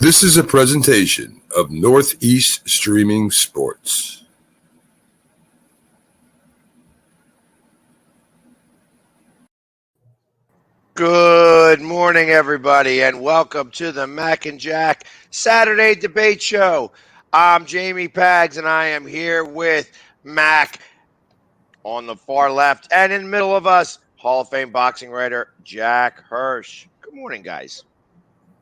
This is a presentation of Northeast Streaming Sports. Good morning, everybody, and welcome to the Mac and Jack Saturday Debate Show. I'm Jamie Pags, and I am here with Mac on the far left, and in the middle of us, Hall of Fame boxing writer Jack Hirsch. Good morning, guys.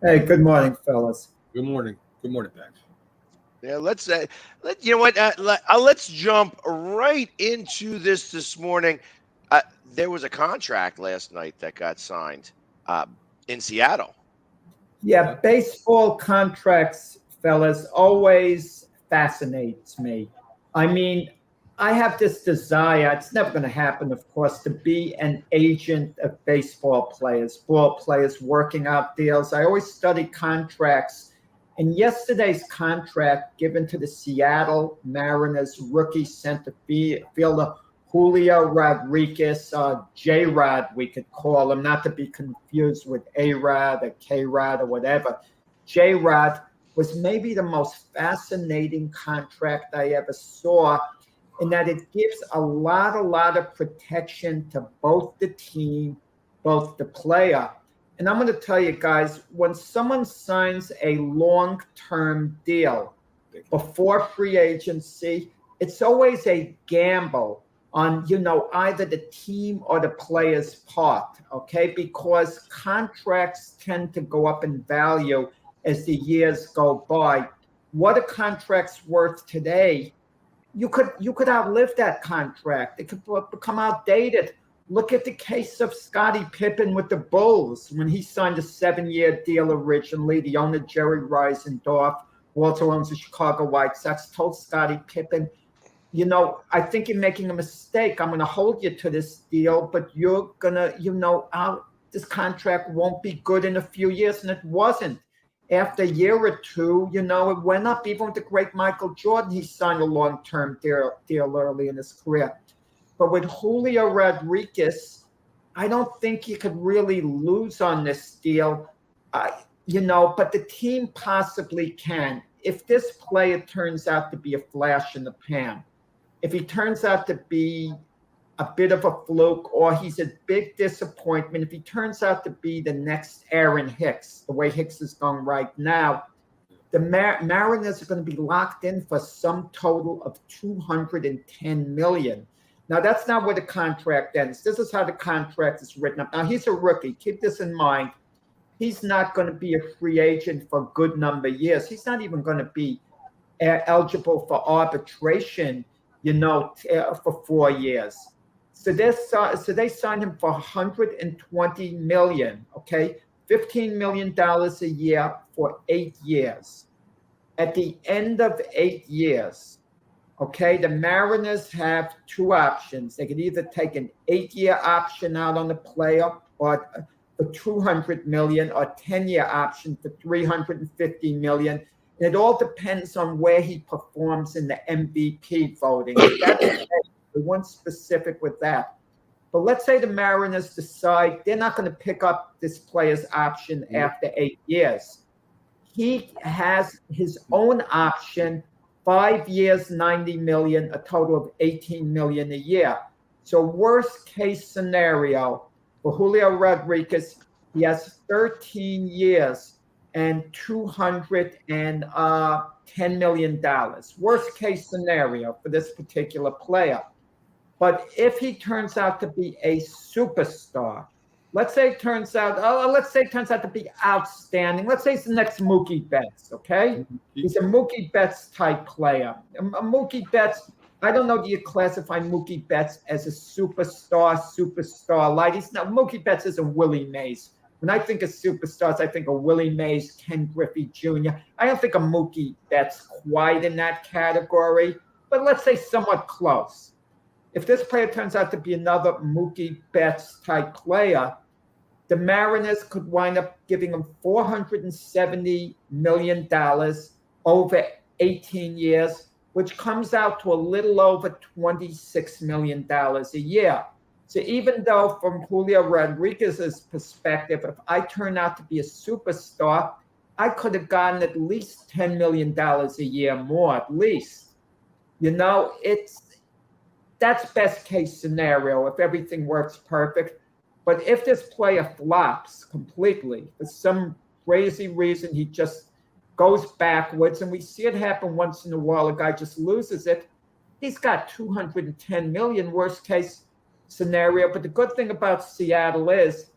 Hey, good morning, fellas. Good morning. Good morning, Pags. Yeah, let's jump right into this morning. There was a contract last night that got signed in Seattle. Yeah, baseball contracts, fellas, always fascinates me. I mean, I have this desire, it's never going to happen, of course, to be an agent of baseball players, ball players, working out deals. I always study contracts. And yesterday's contract given to the Seattle Mariners rookie center fielder, Julio Rodriguez, J-Rod, we could call him, not to be confused with A-Rod or K-Rod or whatever. J-Rod was maybe the most fascinating contract I ever saw, in that it gives a lot of protection to both the team, both the player. And I'm going to tell you guys, when someone signs a long-term deal before free agency, it's always a gamble on, either the team or the player's part, okay? Because contracts tend to go up in value as the years go by. What a contract's worth today, you could outlive that contract. It could become outdated. Look at the case of Scottie Pippen with the Bulls when he signed a 7-year deal originally. The owner, Jerry Reisendorf, who also owns the Chicago White Sox, told Scottie Pippen, I think you're making a mistake. I'm going to hold you to this deal, but you're going to, this contract won't be good in a few years. And it wasn't. After a year or two, it went up. Even with the great Michael Jordan, he signed a long-term deal early in his career. But with Julio Rodriguez, I don't think you could really lose on this deal, but the team possibly can. If this player turns out to be a flash in the pan, if he turns out to be a bit of a fluke, or he's a big disappointment, if he turns out to be the next Aaron Hicks, the way Hicks is going right now, the Mariners are going to be locked in for some total of $210 million. Now, that's not where the contract ends. This is how the contract is written up. Now, he's a rookie. Keep this in mind. He's not going to be a free agent for a good number of years. He's not even going to be eligible for arbitration, for 4 years. So they signed him for $120 million, okay? $15 million a year for 8 years. At the end of 8 years, okay, the Mariners have two options. They could either take an 8-year option out on the player or for $200 million, or a 10-year option for $350 million. And it all depends on where he performs in the MVP voting. We weren't specific with that. But let's say the Mariners decide they're not going to pick up this player's option after 8 years. He has his own option, 5 years, $90 million, a total of $18 million a year. So worst case scenario for Julio Rodriguez, he has 13 years and $210 million. Worst case scenario for this particular player. But if he turns out to be a superstar, let's say it turns out to be outstanding. Let's say he's the next Mookie Betts, okay? He's a Mookie Betts type player. Mookie Betts, I don't know, do you classify Mookie Betts as a superstar light? He's not. Mookie Betts isn't Willie Mays. When I think of superstars, I think of Willie Mays, Ken Griffey Jr. I don't think of Mookie Betts quite in that category, but let's say somewhat close. If this player turns out to be another Mookie Betts type player, the Mariners could wind up giving him $470 million over 18 years, which comes out to a little over $26 million a year. So even though from Julio Rodriguez's perspective, if I turn out to be a superstar, I could have gotten at least $10 million a year more, at least. That's best case scenario if everything works perfect. But if this player flops completely for some crazy reason, he just goes backwards, and we see it happen once in a while. A guy just loses it. He's got 210 million worst case scenario. But the good thing about Seattle is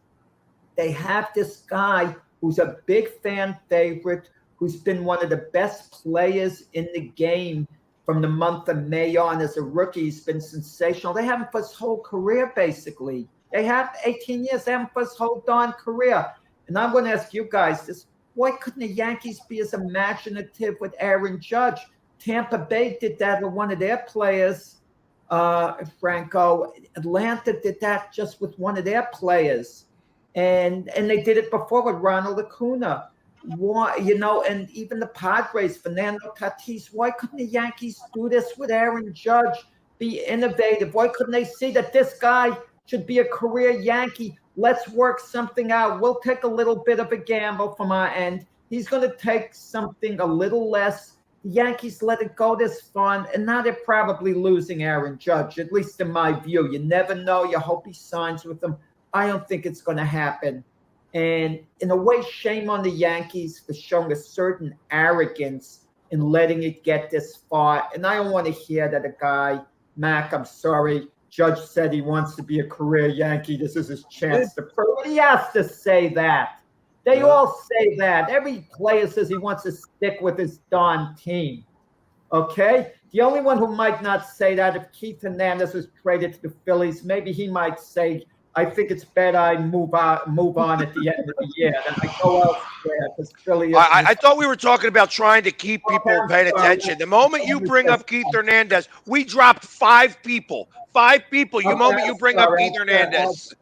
they have this guy who's a big fan favorite, who's been one of the best players in the game from the month of May on as a rookie. He's been sensational. They have him for his whole career, basically. They have 18 years. They have him for his whole darn career. And I'm going to ask you guys this. Why couldn't the Yankees be as imaginative with Aaron Judge? Tampa Bay did that with one of their players, Franco. Atlanta did that just with one of their players. And they did it before with Ronald Acuna. Why, and even the Padres, Fernando Tatis, why couldn't the Yankees do this with Aaron Judge? Be innovative. Why couldn't they see that this guy should be a career Yankee? Let's work something out. We'll take a little bit of a gamble from our end. He's going to take something a little less. The Yankees let it go this far, and now they're probably losing Aaron Judge, at least in my view. You never know. You hope he signs with them. I don't think it's going to happen. And in a way, shame on the Yankees for showing a certain arrogance in letting it get this far. And I don't want to hear that a guy, Mac, I'm sorry, Judge said he wants to be a career Yankee. This is his chance to prove it. He has to say that. They all say that. Every player says he wants to stick with his darn team. Okay? The only one who might not say that, if Keith Hernandez was traded to the Phillies, maybe he might say, I think it's better I move on at the end of the year than I go elsewhere, because Philly. I thought we were talking about trying to keep people paying attention. The moment you bring up Keith Hernandez, we dropped 5 people. 5 people. The moment you bring up Keith Hernandez.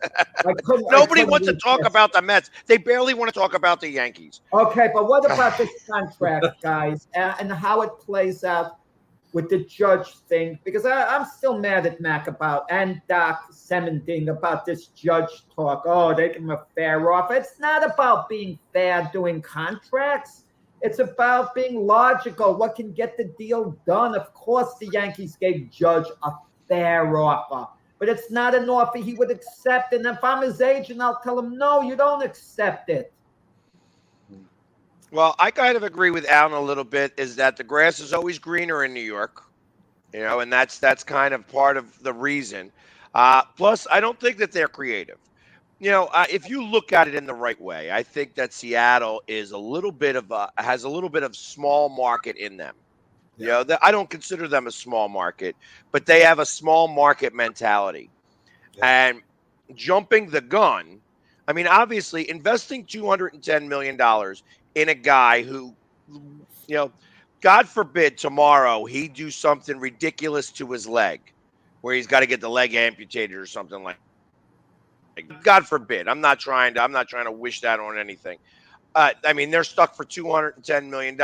Nobody wants to talk about the Mets. They barely want to talk about the Yankees. Okay, but what about this contract, guys, and how it plays out with the Judge thing? Because I'm still mad at Mac and Doc Semending about this Judge talk. Oh, they give him a fair offer. It's not about being fair doing contracts. It's about being logical. What can get the deal done? Of course, the Yankees gave Judge a fair offer, but it's not an offer he would accept. And if I'm his agent, I'll tell him, no, you don't accept it. Well, I kind of agree with Alan a little bit, is that the grass is always greener in New York, and that's kind of part of the reason. Plus, I don't think that they're creative. If you look at it in the right way, I think that Seattle is has a little bit of small market in them. Yeah. I don't consider them a small market, but they have a small market mentality. Yeah. And jumping the gun, I mean, obviously, investing $210 million in a guy who, God forbid tomorrow he do something ridiculous to his leg, where he's got to get the leg amputated or something like. God forbid. I'm not trying to wish that on anything. I mean, they're stuck for $210 million,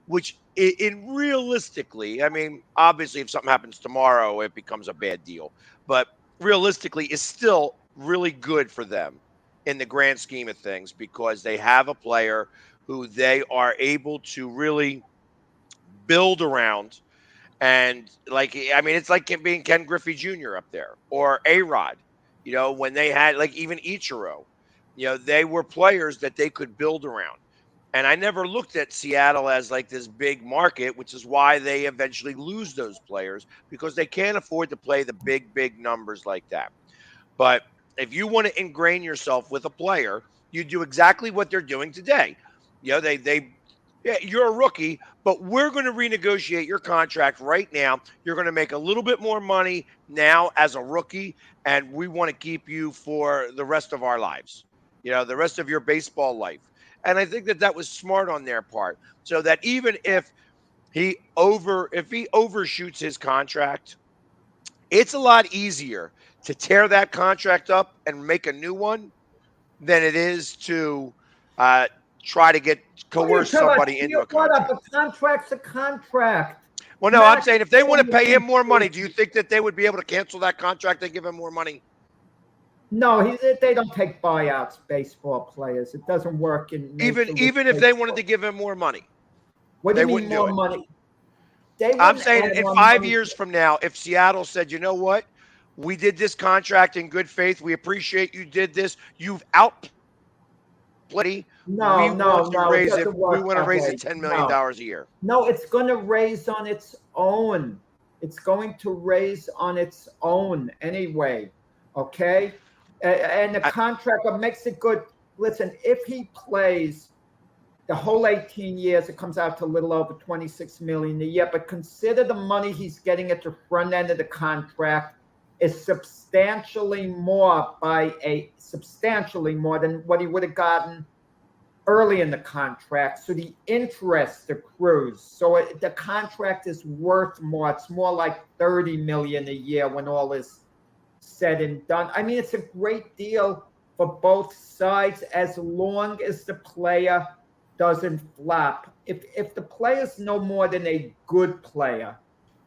which realistically, I mean, obviously, if something happens tomorrow, it becomes a bad deal. But realistically, is still really good for them in the grand scheme of things, because they have a player who they are able to really build around. And it's like being Ken Griffey Jr. up there, or A-Rod, when they had even Ichiro, they were players that they could build around. And I never looked at Seattle as this big market, which is why they eventually lose those players, because they can't afford to play the big numbers like that. But if you want to ingrain yourself with a player, you do exactly what they're doing today. You're a rookie, but we're going to renegotiate your contract right now. You're going to make a little bit more money now as a rookie, and we want to keep you for the rest of our lives, the rest of your baseball life. And I think that was smart on their part, so that even if he overshoots his contract, it's a lot easier to tear that contract up and make a new one than it is to try to coerce somebody into a contract. A contract's a contract. Well, no, I'm saying if they want to pay him more money, do you think that they would be able to cancel that contract and give him more money? No, they don't take buyouts, baseball players. It doesn't work in Major League Even if they wanted Baseball. to give him more money, What do they you mean wouldn't do more it. money? They I'm wouldn't saying add in more 5 years money. from now, if Seattle said, you know what, we did this contract in good faith, we appreciate you did this, you've outplayed, we want to No. It raise it. doesn't We work want to that raise it way. $10 million a year. No, it's going to raise on its own. It's going to raise on its own anyway. Okay. And the contract makes it good. Listen, if he plays the whole 18 years, it comes out to a little over 26 million a year. But consider the money he's getting at the front end of the contract is substantially more than what he would have gotten early in the contract. So the interest accrues. So the contract is worth more. It's more like 30 million a year when all is said and done. I mean, it's a great deal for both sides as long as the player doesn't flop. If the player's no more than a good player,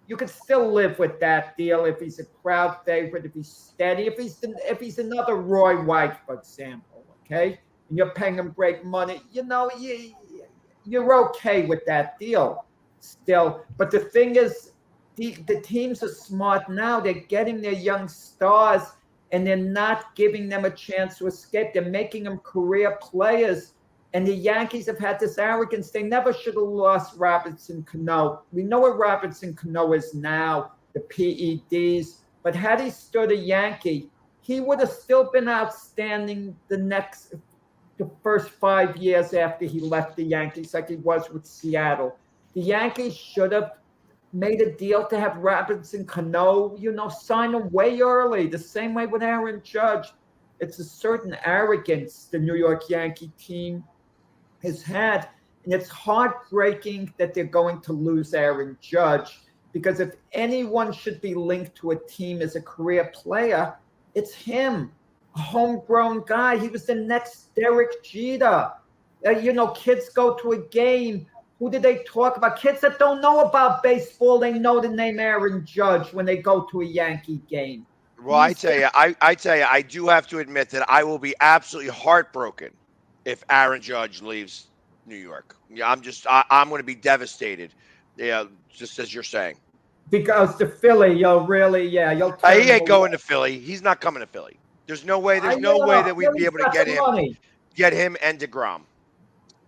you can still live with that deal if he's a crowd favorite, if he's steady, if he's another Roy White, for example, okay? And you're paying him great money, you're okay with that deal still. But the thing is, the teams are smart now. They're getting their young stars and they're not giving them a chance to escape. They're making them career players. And the Yankees have had this arrogance. They never should have lost Robinson Cano. We know what Robinson Cano is now, the PEDs. But had he stood a Yankee, he would have still been outstanding the first 5 years after he left the Yankees, like he was with Seattle. The Yankees should have made a deal to have Robinson Cano, sign him way early, the same way with Aaron Judge. It's a certain arrogance the New York Yankee team has had, and it's heartbreaking that they're going to lose Aaron Judge, because if anyone should be linked to a team as a career player, it's him, a homegrown guy. He was the next Derek Jeter. Kids go to a game. Who did they talk about? Kids that don't know about baseball, they know the name Aaron Judge when they go to a Yankee game. Well, I tell you, I do have to admit that I will be absolutely heartbroken if Aaron Judge leaves New York. Yeah, I'm going to be devastated. Yeah, just as you're saying. Because the Philly, you'll He ain't going to Philly. He's not coming to Philly. There's no way that we'd be able to get him and DeGrom.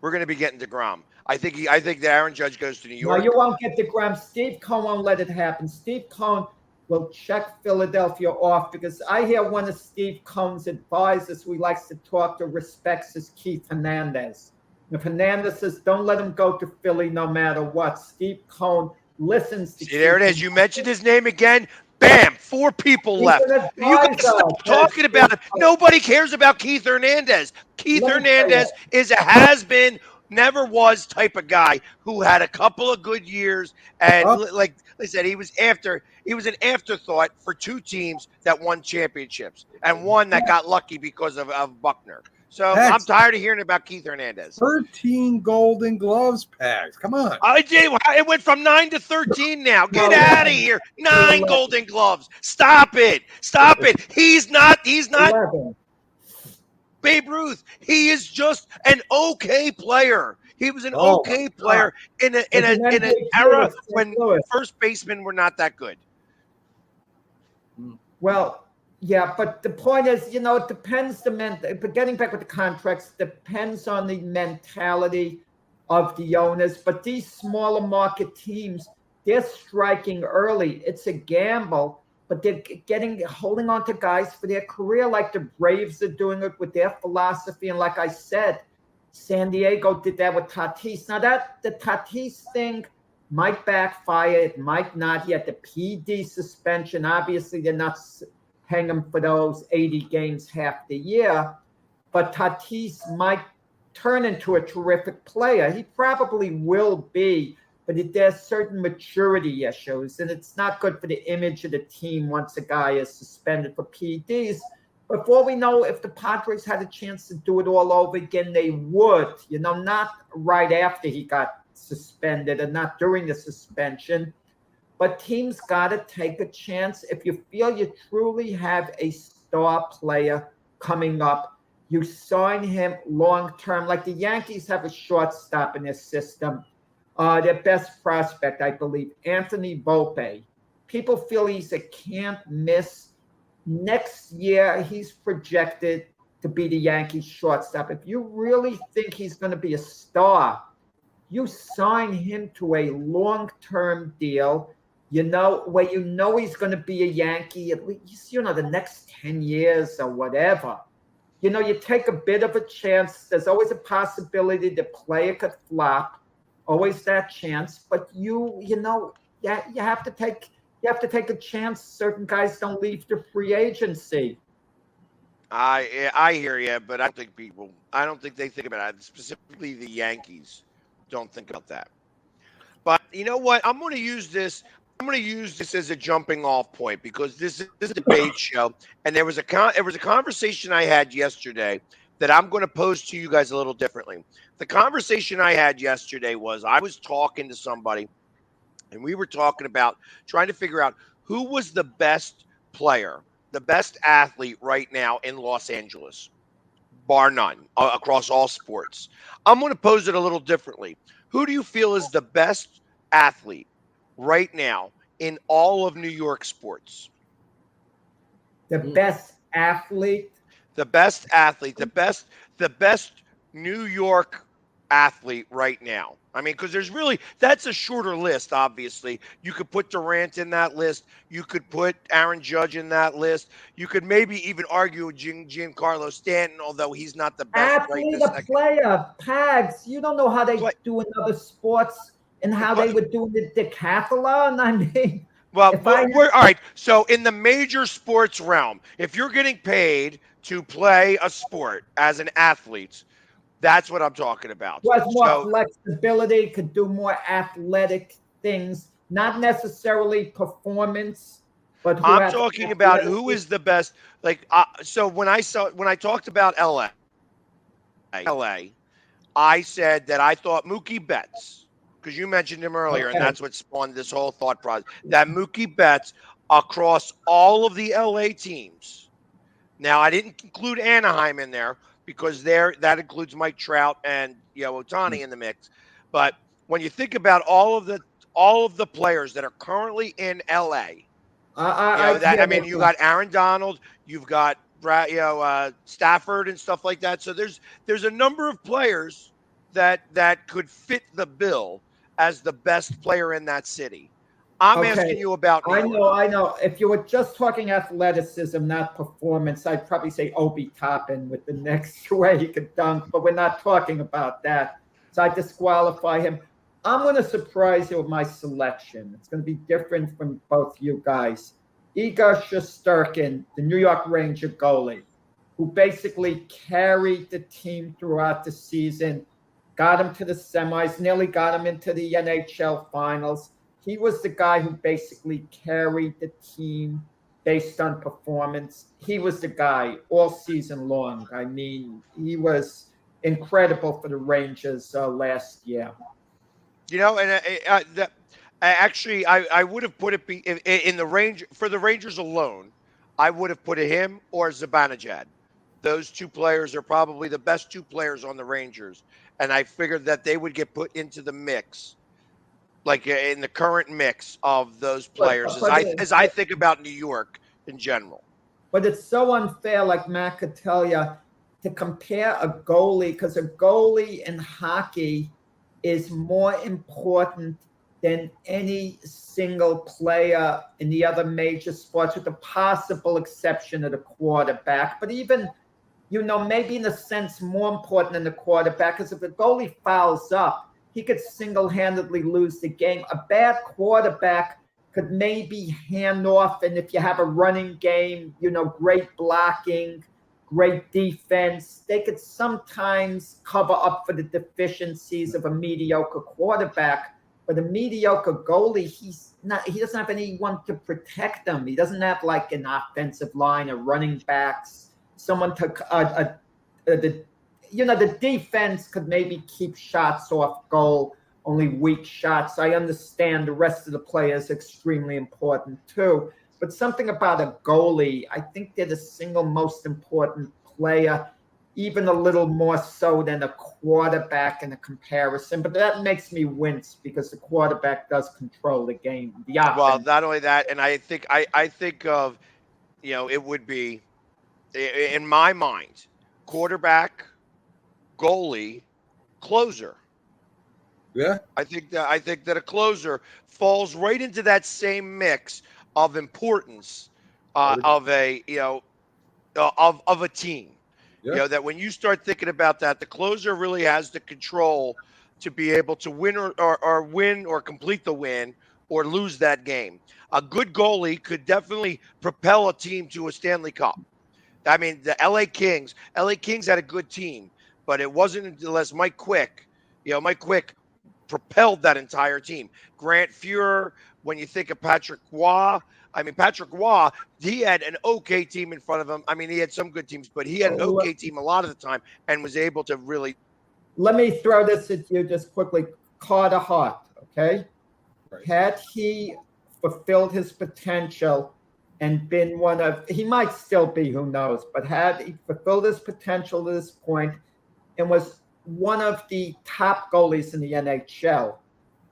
We're going to be getting DeGrom. I think that Aaron Judge goes to New York. No, you won't get DeGrom. Steve Cohen won't let it happen. Steve Cohen will check Philadelphia off, because I hear one of Steve Cohen's advisors who he likes to talk to respects is Keith Hernandez. If Hernandez says don't let him go to Philly no matter what, Steve Cohen listens to See, there it is. You mentioned his name again. Bam! 4 people left. You guys stop talking about it. Nobody cares about Keith Hernandez. Keith Hernandez is a has-been, never was type of guy who had a couple of good years, and like I said, he was an afterthought for 2 teams that won championships and one that got lucky because of Buckner. So I'm tired of hearing about Keith Hernandez. 13 Golden Gloves packs. Come on. I did. It went from 9 to 13 now. Get out of here. 9 Golden Gloves. Stop it. He's not Babe Ruth. He is just an okay player. He was an okay player in an era when first basemen were not that good. Well, yeah, but the point is, it depends. But getting back with the contracts, depends on the mentality of the owners. But these smaller market teams, they're striking early. It's a gamble, but they're holding on to guys for their career, like the Braves are doing it with their philosophy. And like I said, San Diego did that with Tatis. Now the Tatis thing might backfire. It might not. He had the PD suspension. Obviously, they're not hang him for those 80 games half the year. But Tatis might turn into a terrific player. He probably will be, but there's certain maturity issues, and it's not good for the image of the team once a guy is suspended for PEDs. Before we know, if the Padres had a chance to do it all over again, they would, not right after he got suspended and not during the suspension. But teams got to take a chance. If you feel you truly have a star player coming up. You sign him long term. Like the Yankees have a shortstop in their system. Their best prospect, I believe, Anthony Volpe. People feel he's a can't miss. Next year, he's projected to be the Yankees shortstop. If you really think he's going to be a star, you sign him to a long-term deal, where he's going to be a Yankee at least, the next 10 years or whatever. You take a bit of a chance. There's always a possibility the player could flop, always that chance. But you have to take a chance. Certain guys don't leave the free agency. I hear you, but I don't think they think about it. Specifically, the Yankees don't think about that. But you know what? I'm going to use this as a jumping off point because this is a debate show, and there was a conversation I had yesterday that I'm going to pose to you guys a little differently. The conversation I had yesterday was I was talking to somebody, and we were talking about trying to figure out who was the best player, the best athlete right now in Los Angeles, bar none, across all sports. I'm going to pose it a little differently. Who do you feel is the best athlete right now in all of New York sports? The best athlete? The best athlete, the best New York athlete right now. I mean, because that's a shorter list, obviously. You could put Durant in that list. You could put Aaron Judge in that list. You could maybe even argue Giancarlo Stanton, although he's not the best athlete, a player, Pags. You don't know how they do in other sports and how they would do the decathlon. I mean, well, all right. So in the major sports realm, if you're getting paid to play a sport as an athlete, that's what I'm talking about. Was more flexibility, could do more athletic things, not necessarily performance, but I'm talking about who is the best. Like, so when I talked about LA, I said that I thought Mookie Betts, because you mentioned him earlier, and that's what spawned this whole thought process. That Mookie Betts across all of the LA teams. Now, I didn't include Anaheim in there because that includes Mike Trout and Ohtani in the mix. But when you think about all of the players that are currently in LA, you got Aaron Donald, you've got Stafford and stuff like that. So there's a number of players that could fit the bill as the best player in that city. I'm asking you about New York. I know. If you were just talking athleticism, not performance, I'd probably say Obi Toppin with the next way he could dunk, but we're not talking about that. So I disqualify him. I'm going to surprise you with my selection. It's going to be different from both you guys. Igor Shesterkin, the New York Ranger goalie, who basically carried the team throughout the season, got him to the semis, nearly got him into the NHL finals. He was the guy who basically carried the team based on performance. He was the guy all season long. I mean, he was incredible for the Rangers last year. And I would have put it in the range for the Rangers alone. I would have put him or Zibanejad. Those two players are probably the best two players on the Rangers, and I figured that they would get put into the mix. Like in the current mix of those players, as I think about New York in general. But it's so unfair, like Matt could tell you, to compare a goalie, because a goalie in hockey is more important than any single player in the other major sports, with the possible exception of the quarterback. But even, maybe in a sense more important than the quarterback, because if the goalie fouls up, he could single-handedly lose the game. A bad quarterback could maybe hand off, and if you have a running game, great blocking, great defense, they could sometimes cover up for the deficiencies of a mediocre quarterback. But a mediocre goalie, he doesn't have anyone to protect him. He doesn't have like an offensive line or running backs, someone to the defense could maybe keep shots off goal, only weak shots. I understand the rest of the players extremely important too. but something about a goalie, I think they're the single most important player, even a little more so than a quarterback in a comparison. But that makes me wince because the quarterback does control the game, the offense. Well, not only that, and I think of, it would be in my mind, quarterback, goalie, closer. Yeah. I think that a closer falls right into that same mix of importance of a of a team. Yeah. That when you start thinking about that, the closer really has the control to be able to win or win or complete the win or lose that game. A good goalie could definitely propel a team to a Stanley Cup. I mean, the LA Kings had a good team, but it wasn't unless Mike Quick propelled that entire team. Grant Fuhrer, when you think of Patrick Roy, Patrick Roy, he had an okay team in front of him. I mean, he had some good teams, but he had an okay team a lot of the time and was able to really. Let me throw this at you just quickly. Carter Hart, okay? Right. Had he fulfilled his potential and been he might still be, who knows, but had he fulfilled his potential to this point and was one of the top goalies in the NHL,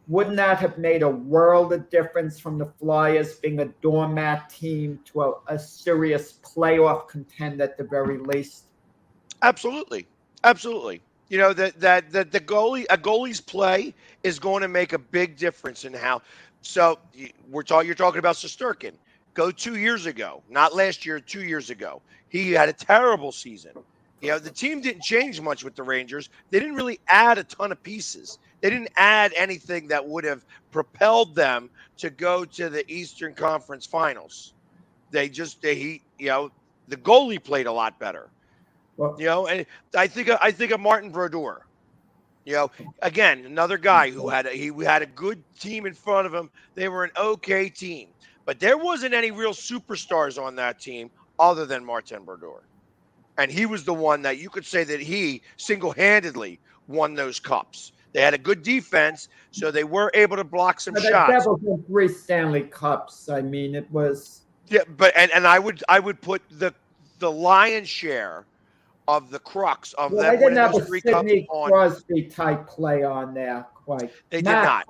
wouldn't that have made a world of difference from the Flyers being a doormat team to a serious playoff contender at the very least? Absolutely. Absolutely. That the goalie's play is going to make a big difference in how. So you're talking about Shesterkin. Go 2 years ago, not last year, 2 years ago. He had a terrible season. The team didn't change much with the Rangers. They didn't really add a ton of pieces. They didn't add anything that would have propelled them to go to the Eastern Conference Finals. The goalie played a lot better. Well, And I think of Martin Brodeur. Again, another guy who had a good team in front of him. They were an okay team, but there wasn't any real superstars on that team other than Martin Brodeur. And he was the one that you could say that he single-handedly won those cups. They had a good defense, so they were able to block some shots. Devils won 3 Stanley Cups. I mean, it was. Yeah, but and I would put the lion's share of the crux of them They didn't winning have those a 3 cups Sidney on. Crosby type play on there, quite. They did not.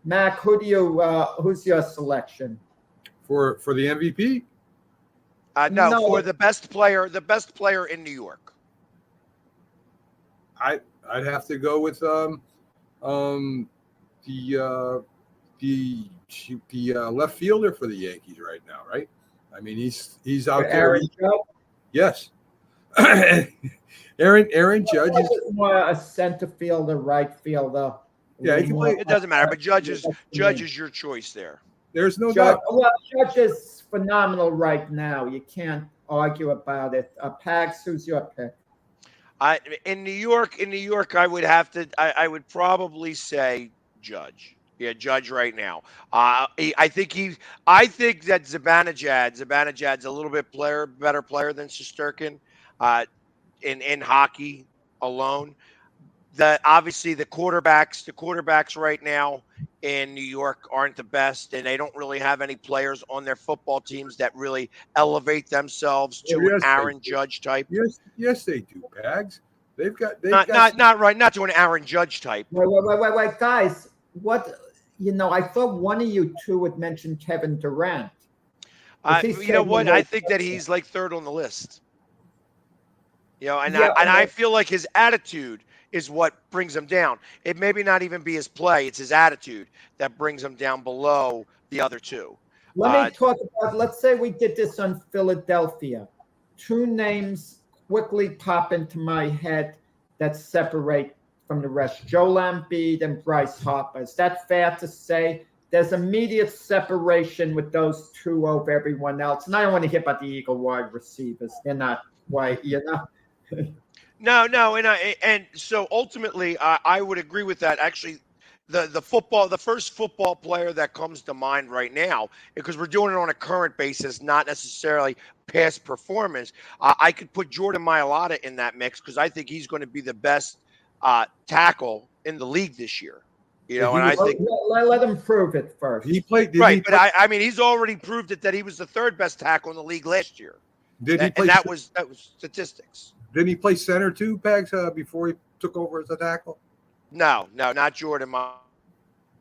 Mac, who's your selection? For the MVP? No, for the best player in New York. I'd have to go with the left fielder for the Yankees right now, right? I mean, he's out there. Aaron Judge? Yes. Aaron Judge is more a center fielder, right fielder. Yeah, he can play. It doesn't matter, but Judge is your choice there. There's no Judge, doubt. well, Judge is phenomenal right now. You can't argue about it. Pags, who's your pick? In New York, I would probably say Judge. Yeah, Judge right now. I think that Zibanejad's a little bit better player than Shesterkin in hockey alone. Obviously the quarterbacks right now in New York aren't the best, and they don't really have any players on their football teams that really elevate themselves to an Aaron Judge type. Yes, they do, Pags. They've got not to an Aaron Judge type. Wait, guys. What I thought one of you two would mention Kevin Durant. You know what? I think that he's like third on the list. I feel like his attitude is what brings him down. It maybe not even be his play; it's his attitude that brings him down below the other two. Let me talk about. Let's say we did this on Philadelphia. 2 names quickly pop into my head that separate from the rest: Joel Embiid and Bryce Harper. Is that fair to say? There's immediate separation with those 2 over everyone else. And I don't want to hear about the Eagle wide receivers. They're not white, No, and so ultimately, I would agree with that. Actually, the first football player that comes to mind right now, because we're doing it on a current basis, not necessarily past performance. I could put Jordan Mailata in that mix because I think he's going to be the best tackle in the league this year. You Yeah, know, he and I was- think Let him prove it first. He played. Did right, he but play, I mean, he's already proved it that he was the third best tackle in the league last year, did he play? and that was statistics. Didn't he play center too, Pags, before he took over as a tackle? No, not Jordan.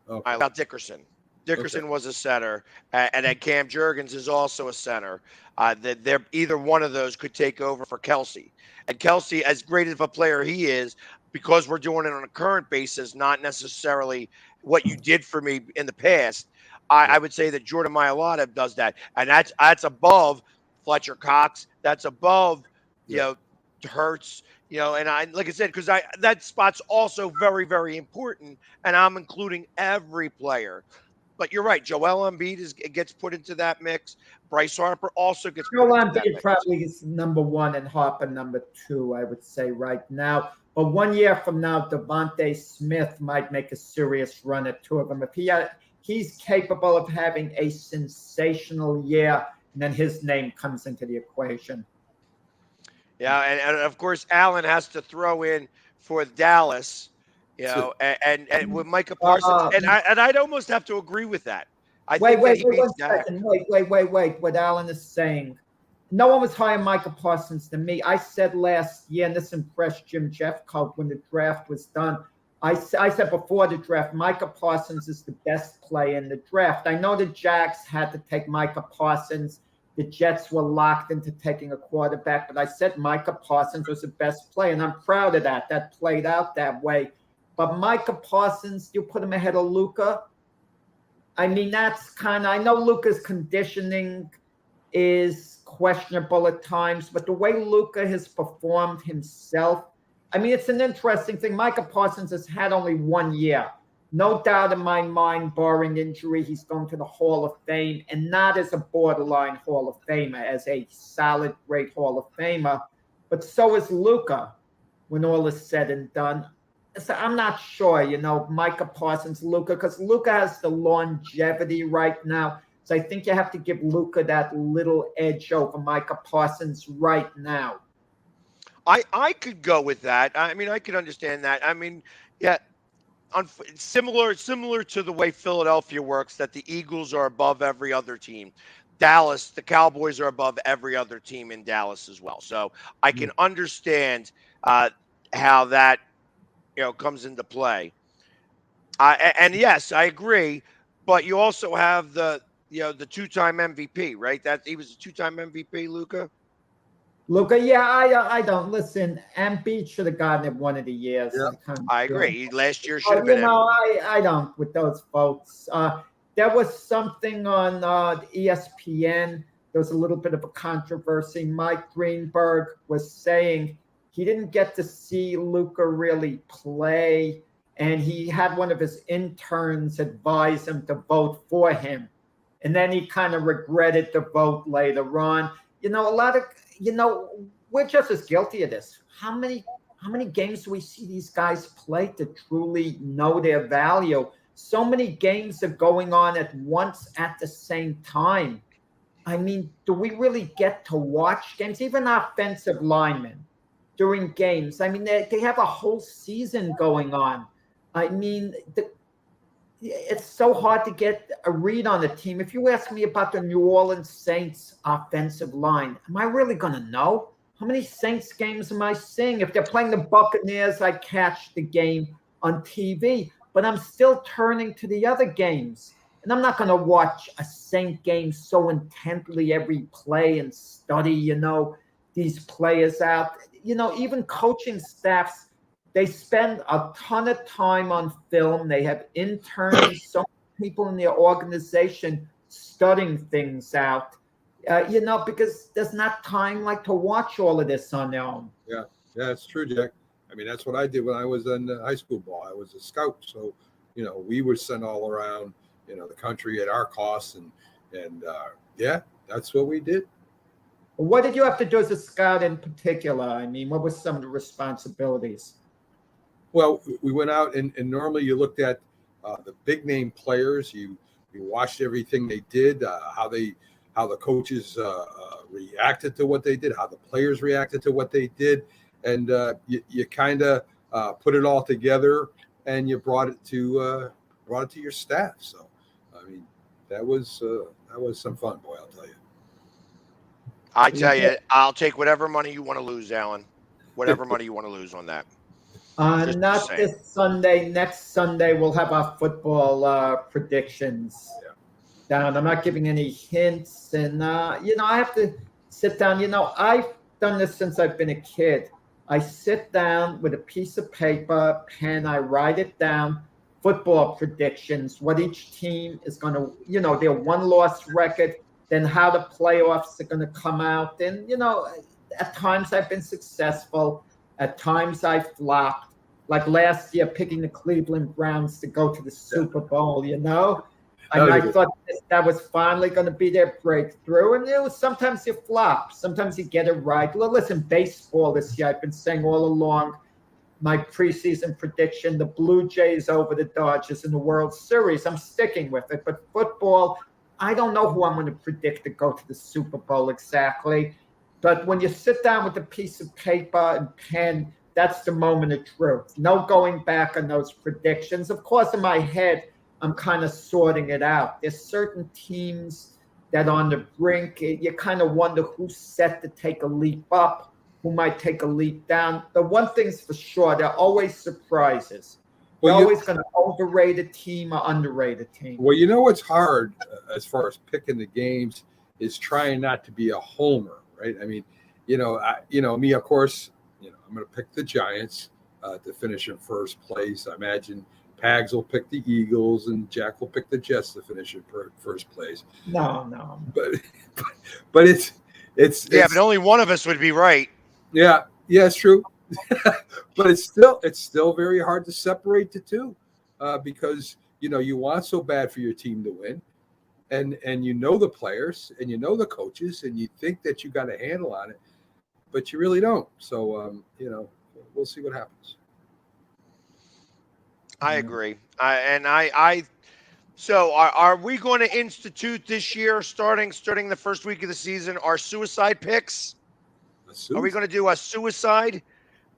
Okay. About Dickerson. Dickerson was a center, and then Cam Jurgens is also a center. That they're either one of those could take over for Kelsey. And Kelsey, as great of a player he is, because we're doing it on a current basis, not necessarily what you did for me in the past. I would say that Jordan Mailata does that, and that's above Fletcher Cox. That's above Hurts. And I like I said, because that spot's also very, very important, and I'm including every player. But you're right, Joel Embiid gets put into that mix. Bryce Harper also gets put Joel into that Embiid mix. probably is number one and Harper number two, I would say right now. But 1 year from now, Devontae Smith might make a serious run at two of them. If he's capable of having a sensational year, and then his name comes into the equation. Yeah, and of course Allen has to throw in for Dallas, and with Micah Parsons, and I'd almost have to agree with that. I think that he wait, beats 1 Dak. second. Wait. What Alan is saying. No one was higher Micah Parsons than me. I said last year, and this impressed Jim Jeffcoat when the draft was done. I said before the draft, Micah Parsons is the best play in the draft. I know the Jags had to take Micah Parsons. The Jets were locked into taking a quarterback, but I said Micah Parsons was the best play, and I'm proud of that. That played out that way. But Micah Parsons, you put him ahead of Luka. I mean, that's kind of, I know Luka's conditioning is questionable at times, but the way Luka has performed himself, I mean, it's an interesting thing. Micah Parsons has had only 1 year. No doubt in my mind, barring injury, he's going to the Hall of Fame, and not as a borderline Hall of Famer, as a solid, great Hall of Famer. But so is Luka when all is said and done. So I'm not sure, Micah Parsons, Luka, because Luka has the longevity right now. So I think you have to give Luka that little edge over Micah Parsons right now. I could go with that. I mean, I could understand that. I mean, yeah, similar to the way Philadelphia works, that the Eagles are above every other team. Dallas, the Cowboys are above every other team in Dallas as well. So I can understand how that comes into play. And yes, I agree. But you also have the two-time MVP, right? That he was a two-time MVP, Luka. Luka, yeah, I don't listen. Embiid should have gotten it one of the years. Yeah. I agree. Last year should have been. I don't with those votes. There was something on ESPN. There was a little bit of a controversy. Mike Greenberg was saying he didn't get to see Luka really play, and he had one of his interns advise him to vote for him, and then he kind of regretted the vote later on. We're just as guilty of this. How many games do we see these guys play to truly know their value? So many games are going on at once at the same time. I mean, do we really get to watch games? Even offensive linemen during games. I mean, they have a whole season going on. I mean, it's so hard to get a read on the team. If you ask me about the New Orleans Saints offensive line, am I really going to know? How many Saints games am I seeing? If they're playing the Buccaneers, I catch the game on TV, but I'm still turning to the other games. And I'm not going to watch a Saint game so intently every play and study, these players out. Even coaching staffs, they spend a ton of time on film. They have interns, so many people in their organization studying things out, because there's not time to watch all of this on their own. Yeah, it's true, Jack. I mean, that's what I did when I was in high school ball. I was a scout, so we were sent all around, the country at our costs, and that's what we did. What did you have to do as a scout in particular? I mean, what were some of the responsibilities? Well, we went out and normally you looked at the big name players. You watched everything they did, how the coaches reacted to what they did, how the players reacted to what they did, and you kind of put it all together and you brought it to your staff. So, I mean, that was some fun, boy. I'll tell you. I tell you, I'll take whatever money you want to lose, Alan. Whatever money you want to lose on that. Not saying. this Sunday. Next Sunday, we'll have our football predictions down. I'm not giving any hints. And, I have to sit down. I've done this since I've been a kid. I sit down with a piece of paper, pen, I write it down, football predictions, what each team is going to, their one-loss record, then how the playoffs are going to come out. And, at times I've been successful. At times I flopped. Like last year, picking the Cleveland Browns to go to the Super Bowl, I thought that was finally going to be their breakthrough. And sometimes you flop. Sometimes you get it right. Well, listen, baseball this year, I've been saying all along, my preseason prediction, the Blue Jays over the Dodgers in the World Series. I'm sticking with it. But football, I don't know who I'm going to predict to go to the Super Bowl exactly. But when you sit down with a piece of paper and pen, that's the moment of truth. No going back on those predictions. Of course, in my head, I'm kind of sorting it out. There's certain teams that on the brink, you kind of wonder who's set to take a leap up, who might take a leap down. The one thing's for sure, there are always surprises. You're always going to overrate a team or underrate a team. Well, what's hard as far as picking the games is trying not to be a homer. Right. I mean, me, of course, I'm going to pick the Giants to finish in first place. I imagine Pags will pick the Eagles and Jack will pick the Jets to finish in first place. No. But it's but only one of us would be right. Yeah, it's true. But it's still very hard to separate the two because, you want so bad for your team to win. And the players and the coaches and you think that you got a handle on it, but you really don't. So, we'll see what happens. I agree. So are we going to institute this year, starting the first week of the season, our suicide picks? Are we going to do a suicide?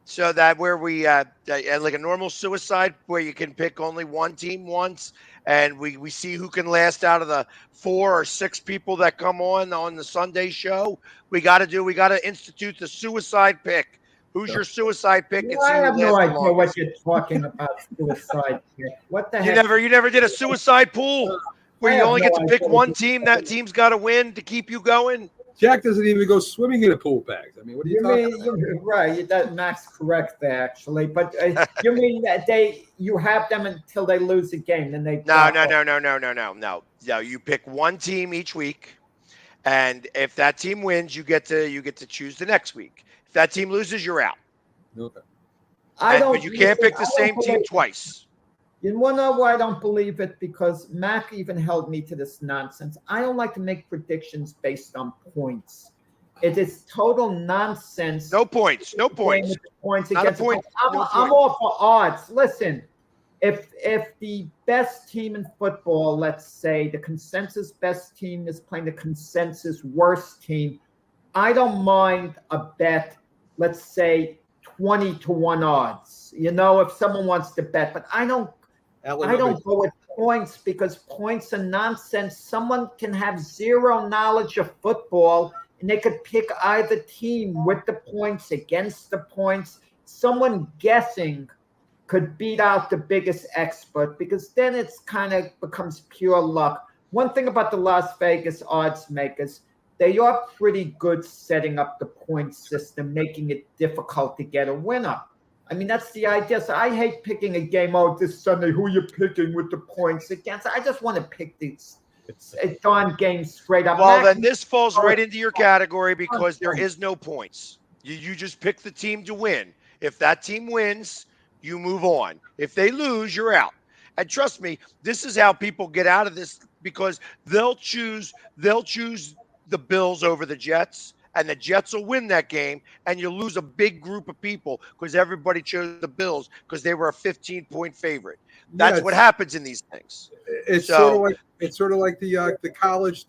So that where we like a normal suicide where you can pick only one team once, and we see who can last out of the 4 or 6 people that come on the Sunday show. We got to institute the suicide pick. Who's your suicide pick? And see I have who no lasts idea the longest. what you're talking about. Suicide pick. What the heck? You never did a suicide pool where you only get to pick one team. That team's got to win to keep you going. Jack doesn't even go swimming in a pool bag. I mean, what are you talking about? You're right. That Max correct there, actually. But you mean that you have them until they lose a game, then they No. You pick one team each week, and if that team wins, you get to choose the next week. If that team loses, you're out. Okay. But you can't pick the same team twice. You want to know why I don't believe it? Because Mac even held me to this nonsense. I don't like to make predictions based on points. It is total nonsense. No points. Points Not against a point. I'm all for odds. Listen, if the best team in football, let's say the consensus best team is playing the consensus worst team, I don't mind a bet, let's say 20-1 odds. If someone wants to bet, but I don't go with points because points are nonsense. Someone can have zero knowledge of football and they could pick either team with the points, against the points. Someone guessing could beat out the biggest expert because then it's kind of becomes pure luck. One thing about the Las Vegas odds makers, they are pretty good setting up the point system, making it difficult to get a winner. I mean, that's the idea. So I hate picking a game. This Sunday, who you picking with the points against? I just want to pick these darn games straight up. Well, then this falls right into your category because there is no points. You just pick the team to win. If that team wins, you move on. If they lose, you're out. And trust me, this is how people get out of this because they'll choose the Bills over the Jets. And the Jets will win that game, and you'll lose a big group of people because everybody chose the Bills because they were a 15-point favorite. That's what happens in these things. It's sort of like the college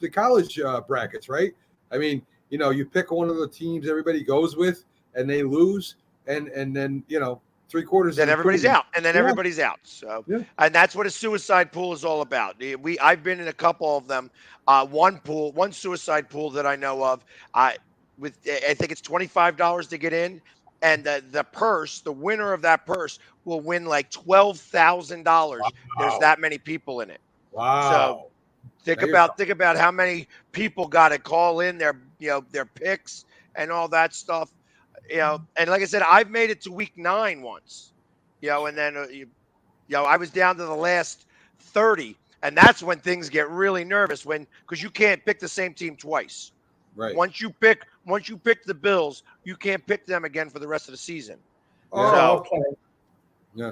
brackets, right? I mean, you pick one of the teams everybody goes with, and they lose, and then 3/4. Then everybody's included. out, and then everybody's out. So, Yeah. and that's what a suicide pool is all about. I've been in a couple of them. One suicide pool that I know of. I think it's $25 to get in, and the winner of that purse will win like $12,000. There's Wow. that many people in it. So Wow. think Now you're about how many people got to call in their picks and all that stuff. And like I said, I've made it to week 9 once. And then I was down to the last 30, and that's when things get really nervous because you can't pick the same team twice. right. Once you pick the Bills, you can't pick them again for the rest of the season. Oh, okay. Yeah.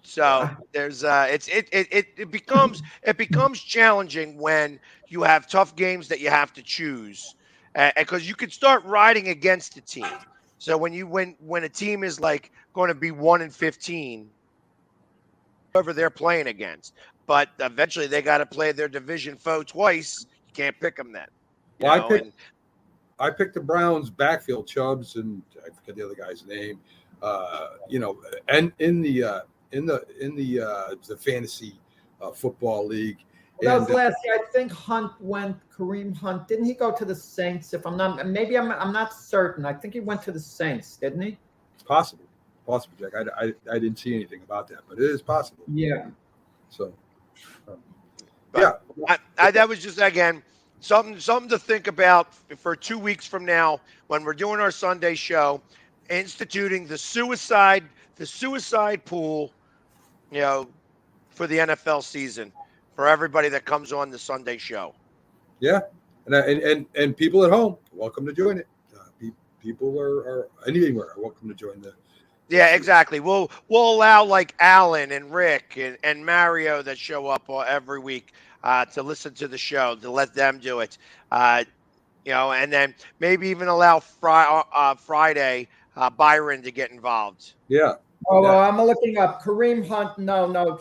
So there's it becomes challenging when you have tough games that you have to choose, because you can start riding against the team. So when a team is like going to be 1-15, whoever they're playing against, but eventually they got to play their division foe twice. You can't pick them then. Well, I picked the Browns backfield, Chubbs, and I forget the other guy's name. And in the fantasy football league. That And was last year. I think Kareem Hunt. Didn't he go to the Saints? If I'm not, I'm not certain. I think he went to the Saints, didn't he? it's possible, Jack. I didn't see anything about that, but it is possible. Yeah. So, But that was just, again, something to think about for 2 weeks from now when we're doing our Sunday show, instituting the suicide pool, for the NFL season for everybody that comes on the Sunday show. yeah, and people at home, welcome to join it. People are anywhere welcome to join the. Yeah, exactly. We'll allow like Alan and Rick and Mario that show up every week to listen to the show, to let them do it. And then maybe even allow Friday Byron to get involved. Yeah. Oh, I'm looking up Kareem Hunt. No,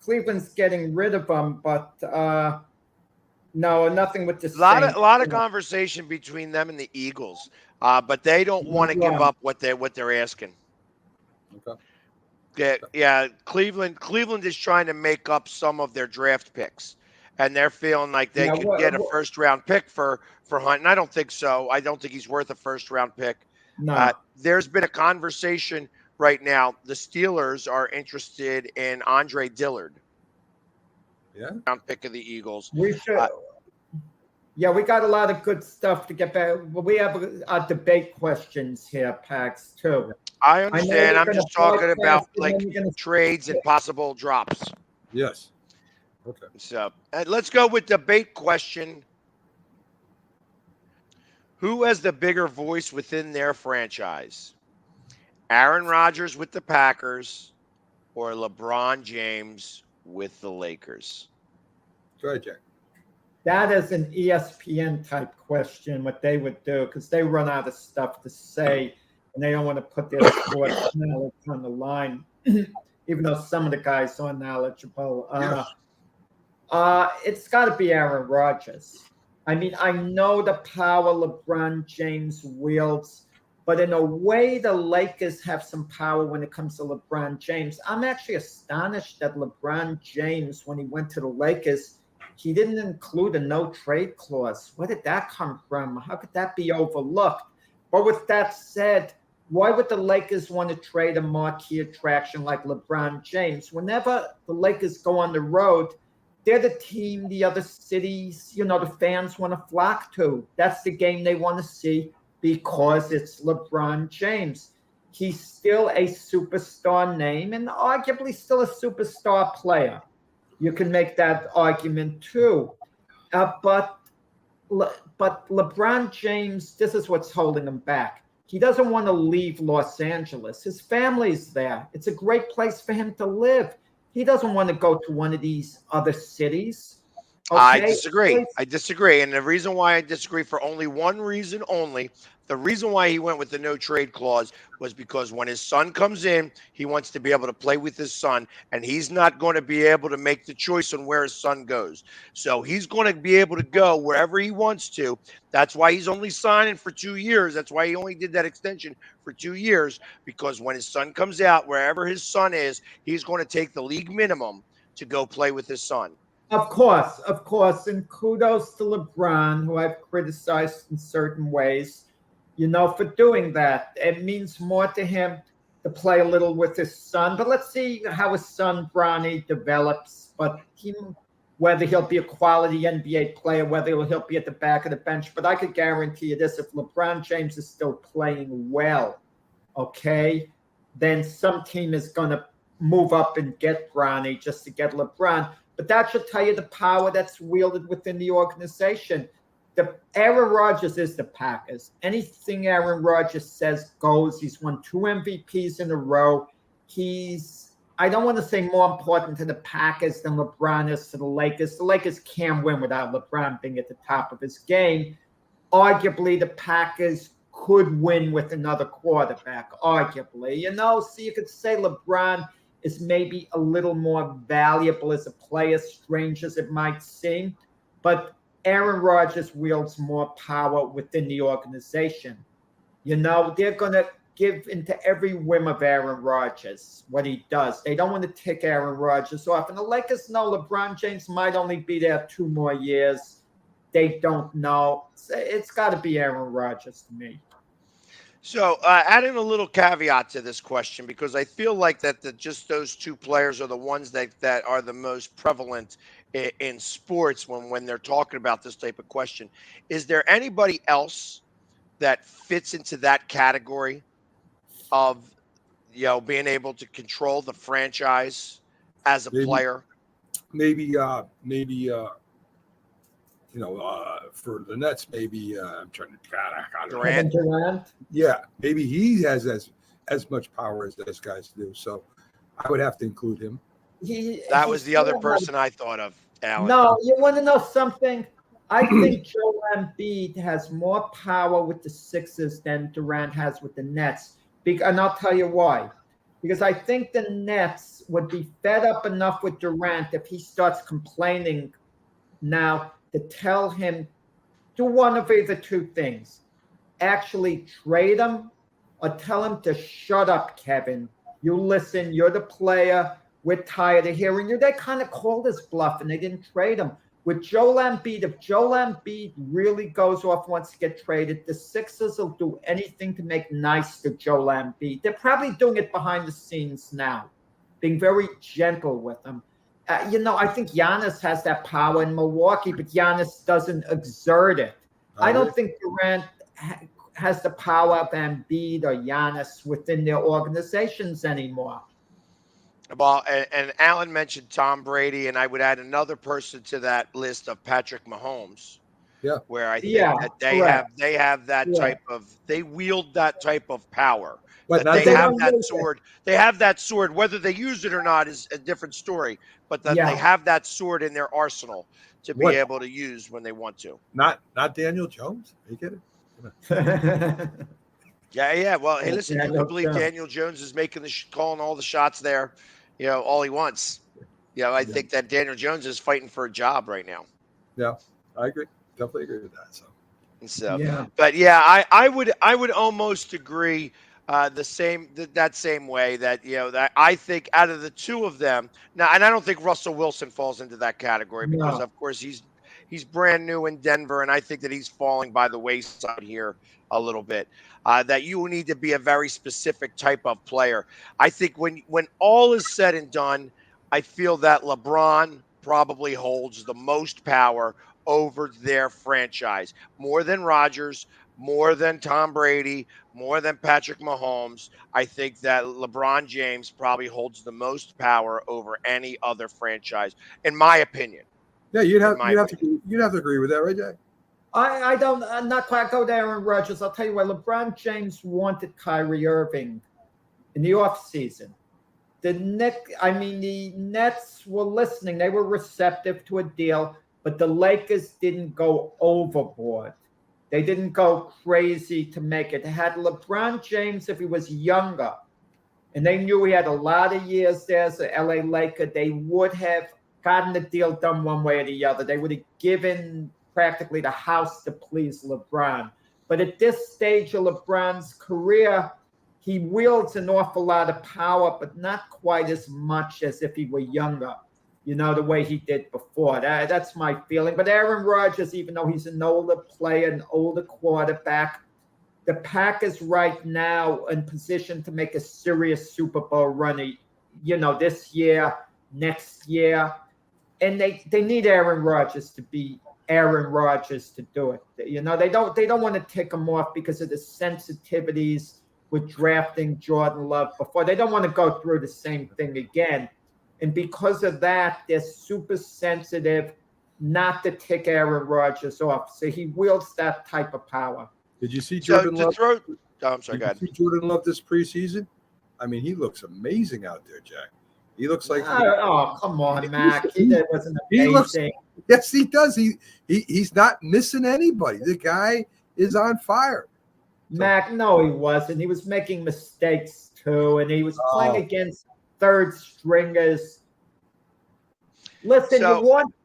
Cleveland's getting rid of him, but no, nothing with the A lot Saints. of conversation between them and the Eagles, but they don't want to give up what they're asking. Okay. Yeah. Cleveland is trying to make up some of their draft picks, and they're feeling like they could get a first round pick for Hunt. And I don't think so. I don't think he's worth a first round pick. No. There's been a conversation right now. The Steelers are interested in Andre Dillard. Yeah. Round pick of the Eagles. We should. We got a lot of good stuff to get back. We have debate questions here, Pax, too. I understand. I'm just talking about like trades and Yeah. possible drops. Yes. Okay. So let's go with debate question. Who has the bigger voice within their franchise? Aaron Rodgers with the Packers or LeBron James with the Lakers? Go ahead, Jack. That is an ESPN type question, what they would do, because they run out of stuff to say, and they don't want to put their sports knowledge on the line, even though some of the guys are knowledgeable. It's got to be Aaron Rodgers. I mean, I know the power LeBron James wields, but in a way, the Lakers have some power when it comes to LeBron James. I'm actually astonished that LeBron James, when he went to the Lakers, he didn't include a no-trade clause. Where did that come from? How could that be overlooked? But with that said, why would the Lakers want to trade a marquee attraction like LeBron James? Whenever the Lakers go on the road, they're the team the other cities, the fans want to flock to. That's the game they want to see because it's LeBron James. He's still a superstar name and arguably still a superstar player. You can make that argument too. But LeBron James, this is what's holding him back. He doesn't want to leave Los Angeles. His family's there. It's a great place for him to live. He doesn't want to go to one of these other cities. Okay? I disagree. And the reason why I disagree, for only one reason only, The reason why he went with the no trade clause was because when his son comes in, he wants to be able to play with his son, and he's not going to be able to make the choice on where his son goes. So he's going to be able to go wherever he wants to. That's why he's only signing for 2 years. That's why he only did that extension for 2 years, because when his son comes out, wherever his son is, he's going to take the league minimum to go play with his son. Of course. And kudos to LeBron, who I've criticized in certain ways, for doing that. It means more to him to play a little with his son. But let's see how his son, Bronny, develops. But whether he'll be a quality NBA player, whether he'll be at the back of the bench. But I could guarantee you this, if LeBron James is still playing well, okay, then some team is going to move up and get Bronny just to get LeBron. But that should tell you the power that's wielded within the organization. Aaron Rodgers is the Packers. Anything Aaron Rodgers says goes. He's won 2 MVPs in a row. I don't want to say more important to the Packers than LeBron is to the Lakers. The Lakers can't win without LeBron being at the top of his game. Arguably, the Packers could win with another quarterback, arguably. So you could say LeBron is maybe a little more valuable as a player, strange as it might seem. But Aaron Rodgers wields more power within the organization. They're going to give into every whim of Aaron Rodgers, what he does. They don't want to tick Aaron Rodgers off. And the Lakers know LeBron James might only be there 2 more years. They don't know. It's got to be Aaron Rodgers to me. So adding a little caveat to this question, because I feel like that just those 2 players are the ones that are the most prevalent in sports when they're talking about this type of question. Is there anybody else that fits into that category of being able to control the franchise as a player? Maybe for the Nets, maybe I'm trying to Durant. Yeah, maybe he has as much power as those guys do. So I would have to include him. That was the other person I thought of, Alan. No, you want to know something? I think Joel Embiid has more power with the Sixers than Durant has with the Nets. And I'll tell you why. Because I think the Nets would be fed up enough with Durant if he starts complaining now to tell him, do one of either 2 things. Actually trade him or tell him to shut up, Kevin. You listen, you're the player. We're tired of hearing you. They kind of called his bluff and they didn't trade him. With Joel Embiid, if Joel Embiid really goes off, wants to get traded, the Sixers will do anything to make nice to Joel Embiid. They're probably doing it behind the scenes now, being very gentle with him. I think Giannis has that power in Milwaukee, but Giannis doesn't exert it. I don't think Durant has the power of Embiid or Giannis within their organizations anymore. Well, and Alan mentioned Tom Brady, and I would add another person to that list of Patrick Mahomes. Yeah. Where I think that they have that type of, they wield that type of power. But they have that sword. They have that sword. Whether they use it or not is a different story. But that they have that sword in their arsenal to be able to use when they want to. Not Daniel Jones. Are you kidding? Yeah. Well, hey, listen. You can believe Daniel Jones is making calling all the shots there. All he wants. I think that Daniel Jones is fighting for a job right now. Yeah, I agree. Definitely agree with that. But yeah, I would almost agree that same way that that I think out of the 2 of them now, and I don't think Russell Wilson falls into that category because of course he's brand new in Denver, and I think that he's falling by the wayside here a little bit. That you need to be a very specific type of player. I think when all is said and done, I feel that LeBron probably holds the most power over their franchise, more than Rodgers, more than Tom Brady, more than Patrick Mahomes. I think that LeBron James probably holds the most power over any other franchise, in my opinion. Yeah, you'd have to agree with that, right, Jay? I'm not quite go there, Aaron Rodgers. I'll tell you what, LeBron James wanted Kyrie Irving in the offseason. The Nets were listening. They were receptive to a deal, but the Lakers didn't go overboard. They didn't go crazy to make it. They had LeBron James if he was younger, and they knew he had a lot of years there as an LA Laker, they would have gotten the deal done one way or the other. They would have given practically the house to please LeBron. But at this stage of LeBron's career, he wields an awful lot of power, but not quite as much as if he were younger, the way he did before. That's my feeling. But Aaron Rodgers, even though he's an older player, an older quarterback, the Packers right now in position to make a serious Super Bowl run, this year, next year. And they need Aaron Rodgers to be Aaron Rodgers to do it. They don't want to take him off because of the sensitivities with drafting Jordan Love before. They don't want to go through the same thing again. And because of that, they're super sensitive not to take Aaron Rodgers off. So he wields that type of power. Did you see Jordan Love? I'm sorry, go ahead. Did you see Jordan Love this preseason? I mean, he looks amazing out there, Jack. He looks like come on, Mac. He wasn't amazing. Yes, he does. He's not missing anybody. The guy is on fire. Mac, no, he wasn't. He was making mistakes too, and he was playing against third stringers. Listen,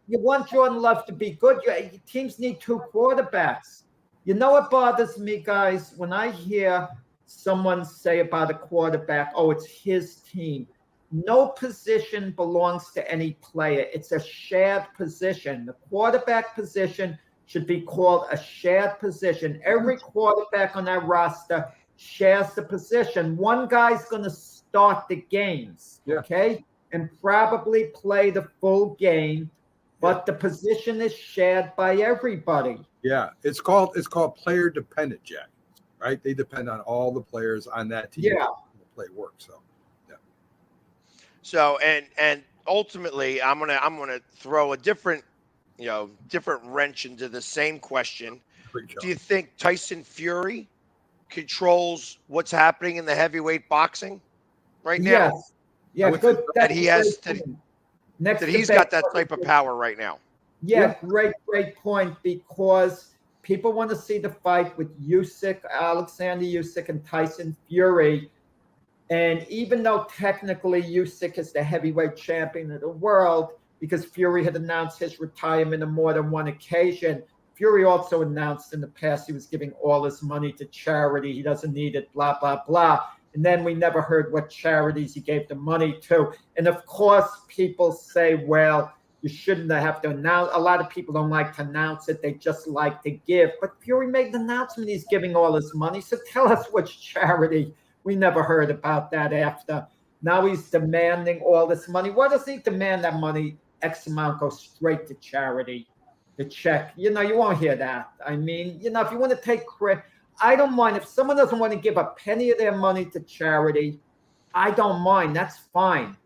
you want Jordan Love to be good. Teams need two quarterbacks. You know what bothers me, guys? When I hear someone say about a quarterback, oh, it's his team. No position belongs to any player. It's a shared position. The quarterback position should be called a shared position. Every quarterback on that roster shares the position. One guy's going to start the games, okay, and probably play the full game, but the position is shared by everybody. Yeah, it's called player dependent, Jack. Right? They depend on all the players on that team to play work. So, yeah. So and ultimately, I'm gonna throw a different wrench into the same question. Do you think Tyson Fury controls what's happening in the heavyweight boxing right now? Yes. Yeah, good. That he's got that type of power right now. Yeah, great point, because people want to see the fight with Alexander Usyk and Tyson Fury. And even though technically Usyk is the heavyweight champion of the world, because Fury had announced his retirement on more than one occasion, Fury also announced in the past he was giving all his money to charity. He doesn't need it, blah, blah, blah. And then we never heard what charities he gave the money to. And of course, people say, well, you shouldn't have to announce. A lot of people don't like to announce it. They just like to give. But Fury made the announcement he's giving all his money. So tell us which charity. We never heard about that after. Now he's demanding all this money. What does he demand that money? X amount goes straight to charity. The check. You won't hear that. I mean, if you want to take credit, I don't mind. If someone doesn't want to give a penny of their money to charity, I don't mind. That's fine.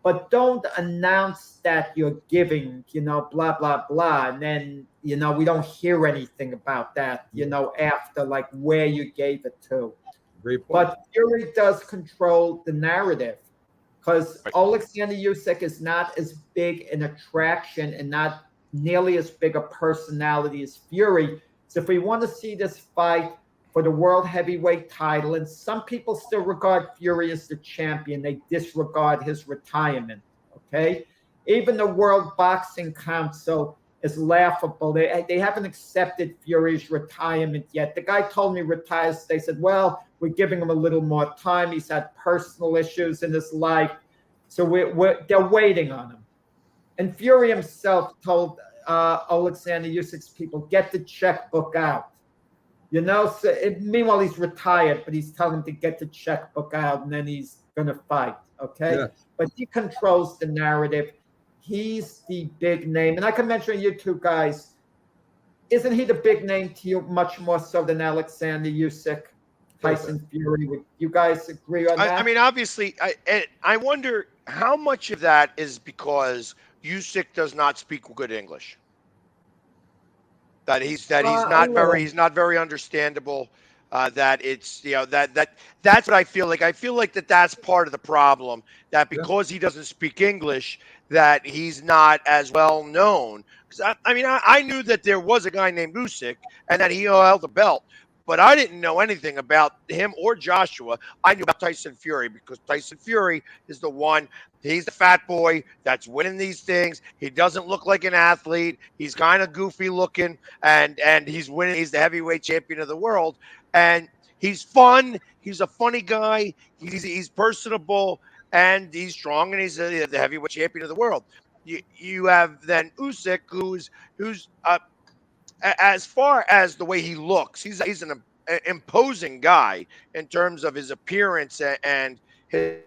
But don't announce that you're giving, blah, blah, blah. And then, we don't hear anything about that, after, like, where you gave it to. Great point. But Fury does control the narrative, because Alexander Usyk is not as big an attraction and not nearly as big a personality as Fury. So if we want to see this fight for the world heavyweight title, and some people still regard Fury as the champion, they disregard his retirement, okay? Even the World Boxing Council is laughable. They haven't accepted Fury's retirement yet. The guy told me he retires. They said, well, we're giving him a little more time. He's had personal issues in his life. So they're waiting on him. And Fury himself told Alexander Usyk's people, get the checkbook out. Meanwhile, he's retired, but he's telling him to get the checkbook out, and then he's going to fight, okay? Yeah. But he controls the narrative. He's the big name. And I can mention you two guys. Isn't he the big name to you much more so than Alexander Usyk, Tyson Fury? Would you guys agree on that? I mean, obviously, I wonder how much of that is because Usyk does not speak good English. That he's not very understandable. That it's that's what I feel like. I feel like that's part of the problem. That because he doesn't speak English, that he's not as well known. Because I knew that there was a guy named Usyk and that he held a belt, but I didn't know anything about him or Joshua. I knew about Tyson Fury because Tyson Fury is the one. He's the fat boy that's winning these things. He doesn't look like an athlete. He's kind of goofy looking, and he's winning. He's the heavyweight champion of the world, and he's fun. He's a funny guy. He's personable, and he's strong, and he's the heavyweight champion of the world. You have then Usyk, who's as far as the way he looks, he's an imposing guy in terms of his appearance and his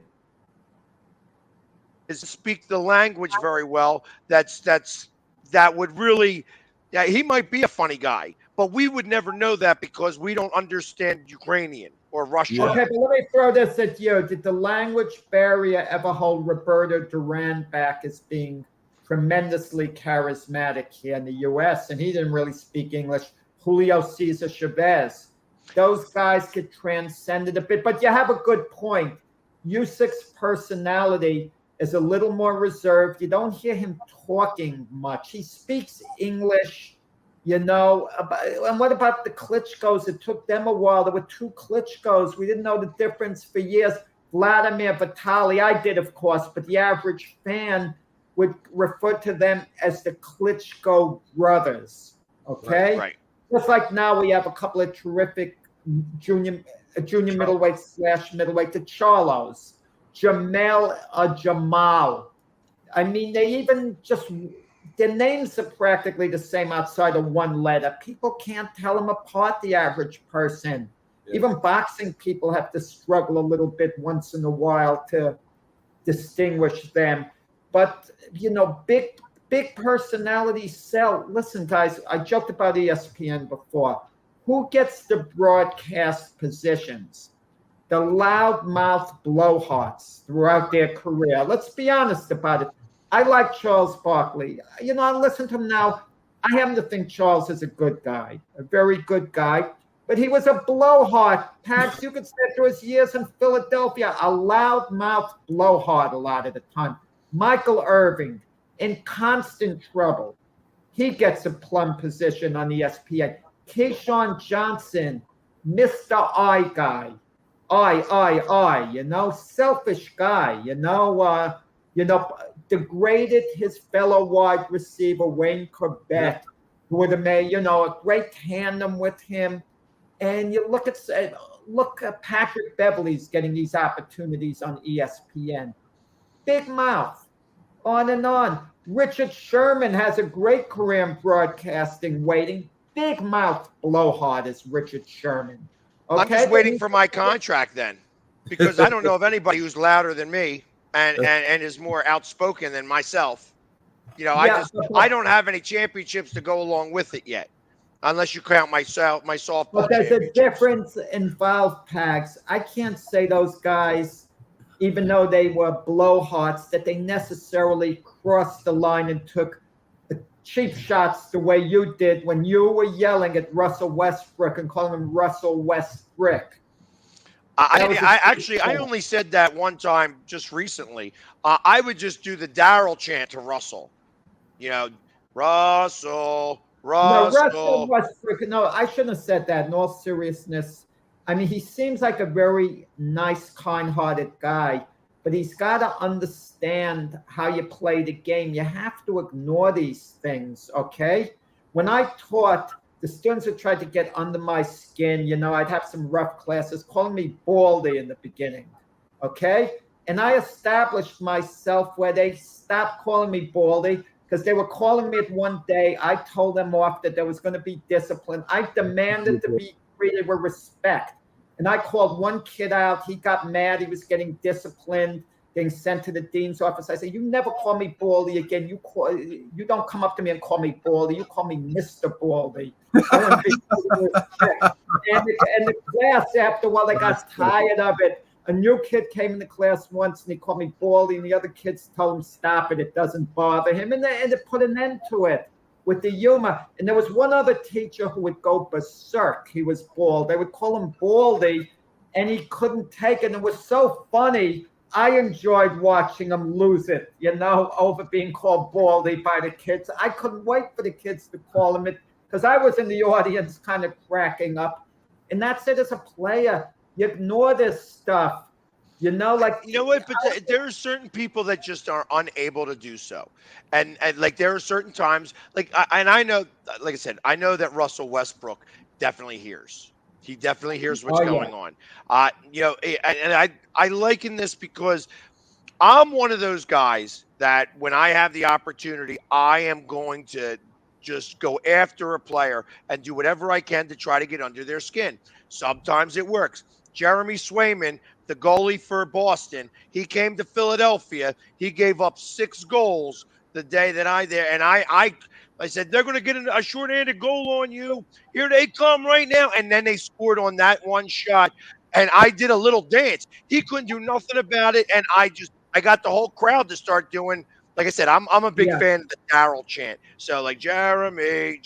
speak the language very well. That would really, yeah, he might be a funny guy, but we would never know that because we don't understand Ukrainian or Russian. Okay, but let me throw this at you. Did the language barrier ever hold Roberto Duran back as being tremendously charismatic here in the U.S.? And he didn't really speak English. Julio Cesar Chavez. Those guys could transcend it a bit. But you have a good point. Usyk's personality is a little more reserved. You don't hear him talking much. He speaks English, you know. And what about the Klitschkos? It took them a while. There were two Klitschkos. We didn't know the difference for years. Vladimir Vitali, I did, of course, but the average fan would refer to them as the Klitschko brothers, okay? Right. Just like now we have a couple of terrific junior middleweight / middleweight, the Charlos. Jamal. I mean, they even their names are practically the same outside of one letter. People can't tell them apart, the average person. Yeah. Even boxing people have to struggle a little bit once in a while to distinguish them. But, you know, big personalities sell. Listen, guys, I joked about ESPN before. Who gets the broadcast positions? The loudmouth blowhards throughout their career. Let's be honest about it. I like Charles Barkley. You know, I listen to him now. I happen to think Charles is a good guy, a very good guy, but he was a blowhard. Pax, you could say through his years in Philadelphia, a loudmouth blowhard a lot of the time. Michael Irving, in constant trouble. He gets a plum position on ESPN. Keyshawn Johnson, Mr. I guy. I, you know, selfish guy, you know, degraded his fellow wide receiver, Wayne Corbett, who would have made, you know, a great tandem with him. And you look at Patrick Beverley's getting these opportunities on ESPN. Big mouth, on and on. Richard Sherman has a great career in broadcasting waiting. Big mouth blowhard is Richard Sherman. Okay, I'm just waiting for my contract then, because I don't know of anybody who's louder than me and is more outspoken than myself. You know, I don't have any championships to go along with it yet, unless you count my softball. But there's a difference involved, Pags. I can't say those guys, even though they were blowhards, that they necessarily crossed the line and took cheap shots the way you did when you were yelling at Russell Westbrook and calling him Russell Westbrook. I only said that one time just recently. I would just do the Darryl chant to Russell. You know, Russell. No, Russell Westbrook. No, I shouldn't have said that. In all seriousness, I mean, he seems like a very nice, kind-hearted guy. But he's got to understand how you play the game. You have to ignore these things, okay? When I taught, the students would try to get under my skin. You know, I'd have some rough classes calling me Baldy in the beginning, okay? And I established myself where they stopped calling me Baldy because they were calling me it one day. I told them off that there was going to be discipline. I demanded to be treated with respect. And I called one kid out. He got mad. He was getting disciplined, getting sent to the dean's office. I said, "You never call me Baldy again. You don't come up to me and call me Baldy. You call me Mr. Baldy." I want to be and the class, after a while, they got tired of it. A new kid came into class once, and he called me Baldy, and the other kids told him, "Stop it. It doesn't bother him." And they put an end to it with the humor. And there was one other teacher who would go berserk. He was bald. They would call him Baldy, and he couldn't take it. And it was so funny I enjoyed watching him lose it, over being called baldy by the kids. I couldn't wait for the kids to call him it because I was in the audience kind of cracking up. And that's it as a player. You ignore this stuff. Like You know what? But there are certain people that just are unable to do so, and like there are certain times, like and I know, like I said, I know that Russell Westbrook definitely hears. He definitely hears what's Oh yeah. going on. And I liken this because I'm one of those guys that when I have the opportunity, I am going to just go after a player and do whatever I can to try to get under their skin. Sometimes it works. Jeremy Swayman, the goalie for Boston, he came to Philadelphia. He gave up 6 goals the day that I there, and I said they're going to get a short-handed goal on you. Here they come right now, and then they scored on that one shot, and I did a little dance. He couldn't do nothing about it, and I got the whole crowd to start doing. Like I said, I'm a big Yeah. fan of the Daryl chant. So like Jeremy,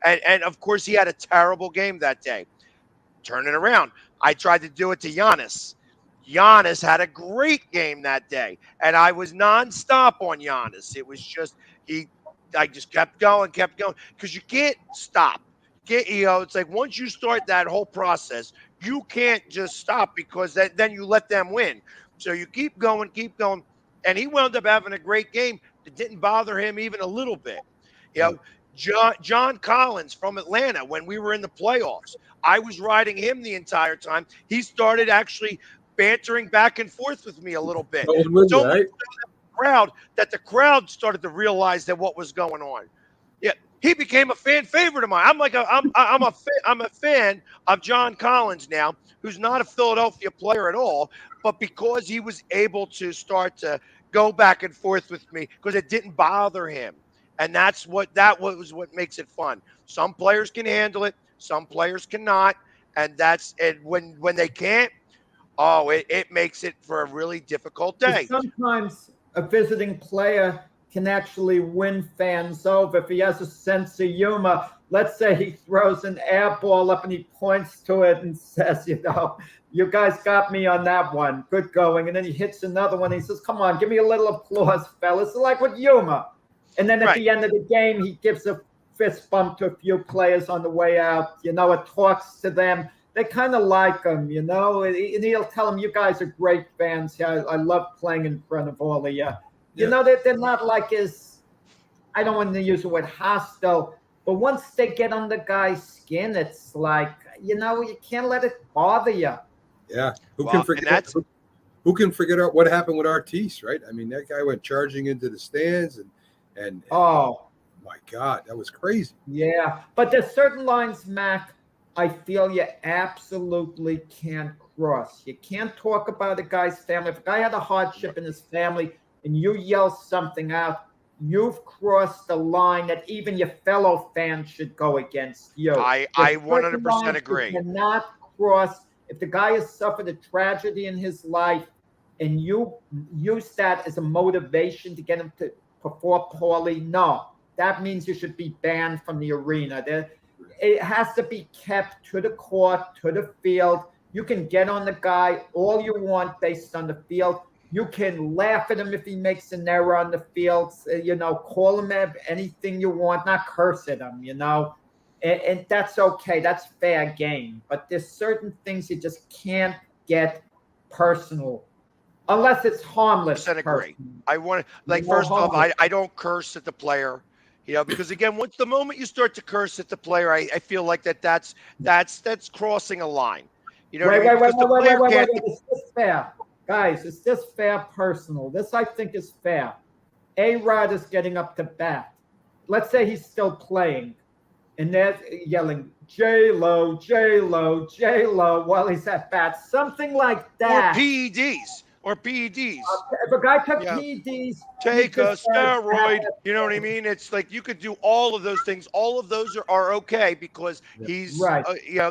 and of course he had a terrible game that day. Turn it around. I tried to do it to Giannis. Giannis had a great game that day, and I was nonstop on Giannis. It was just he. I just kept going, because you can't stop. It's like once you start that whole process, you can't just stop because then you let them win. So you keep going, and he wound up having a great game that didn't bother him even a little bit. You know, John Collins from Atlanta when we were in the playoffs. I was riding him the entire time. He started actually bantering back and forth with me a little bit. Going with you, So much right? crowd that the crowd started to realize that what was going on. Yeah, he became a fan favorite of mine. I'm a fan of John Collins now, who's not a Philadelphia player at all, but because he was able to start to go back and forth with me because it didn't bother him. And that was what makes it fun. Some players can handle it, some players cannot, and when they can't, it makes it for a really difficult day. Sometimes a visiting player can actually win fans over if he has a sense of humor. Let's say he throws an air ball up and he points to it and says, you guys got me on that one. Good going. And then he hits another one. And he says, come on, give me a little applause, fellas. Like with humor. And then at the end of the game, he gives a fist bump to a few players on the way out. It talks to them. They kind of like him, and he'll tell them, you guys are great fans. Yeah, I love playing in front of all of you. They're not like I don't want to use the word hostile, but once they get on the guy's skin, it's like, you can't let it bother you. Yeah. Who can forget what happened with Artis, right? I mean, that guy went charging into the stands and oh my God, that was crazy. Yeah. But there's certain lines, Mac, I feel you absolutely can't cross. You can't talk about a guy's family. If a guy had a hardship in his family and you yell something out, you've crossed the line that even your fellow fans should go against you. I 100% agree. You cannot cross. If the guy has suffered a tragedy in his life and you use that as a motivation to get him to perform poorly, no. That means you should be banned from the arena. It has to be kept to the court, to the field. You can get on the guy all you want based on the field. You can laugh at him if he makes an error on the field. Call him anything you want, not curse at him, and that's okay. That's fair game. But there's certain things you just can't get personal unless it's harmless. I agree. I want to, first off, I don't curse at the player. Because again, once the moment you start to curse at the player, I feel like that's crossing a line. Wait. Is this fair? Guys, is this fair personal? This I think is fair. A-Rod is getting up to bat. Let's say he's still playing, and they're yelling, J-Lo, J-Lo, J-Lo, while he's at bat. Something like that. Or PEDs. If a guy took PEDs, take a steroid. You know what I mean? It's like you could do all of those things. All of those are okay because he's right.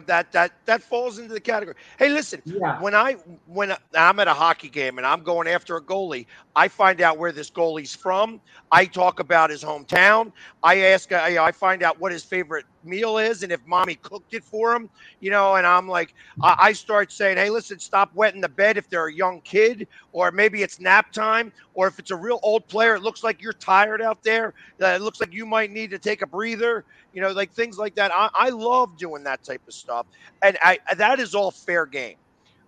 That falls into the category. Hey, listen. Yeah. When I'm at a hockey game and I'm going after a goalie, I find out where this goalie's from. I talk about his hometown. I find out what his favorite meal is and if mommy cooked it for him. And I'm like, I start saying, hey, listen, stop wetting the bed if they're a young kid. kid, or maybe it's nap time, or if it's a real old player, it looks like you're tired out there. It looks like you might need to take a breather, like things like that. I love doing that type of stuff. And that is all fair game.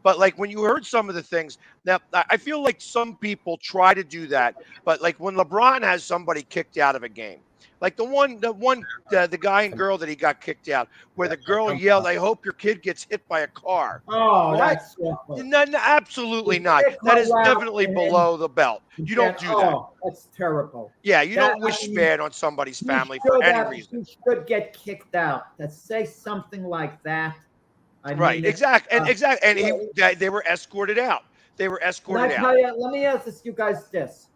But like when you heard some of the things, now I feel like some people try to do that. But like when LeBron has somebody kicked out of a game, like the guy and girl that he got kicked out, where the girl yelled, "I hope your kid gets hit by a car." Oh, What? that's awful. No, absolutely You not. can't That is go out definitely and below the belt. You don't do that. Oh, that's terrible. Yeah, you That- don't wish I mean, bad on somebody's You family for should any have- reason. You should get kicked out. To say something like that. I Right, mean, exactly, and yeah. they were escorted out. They were And escorted I out. tell you, let me ask you guys this: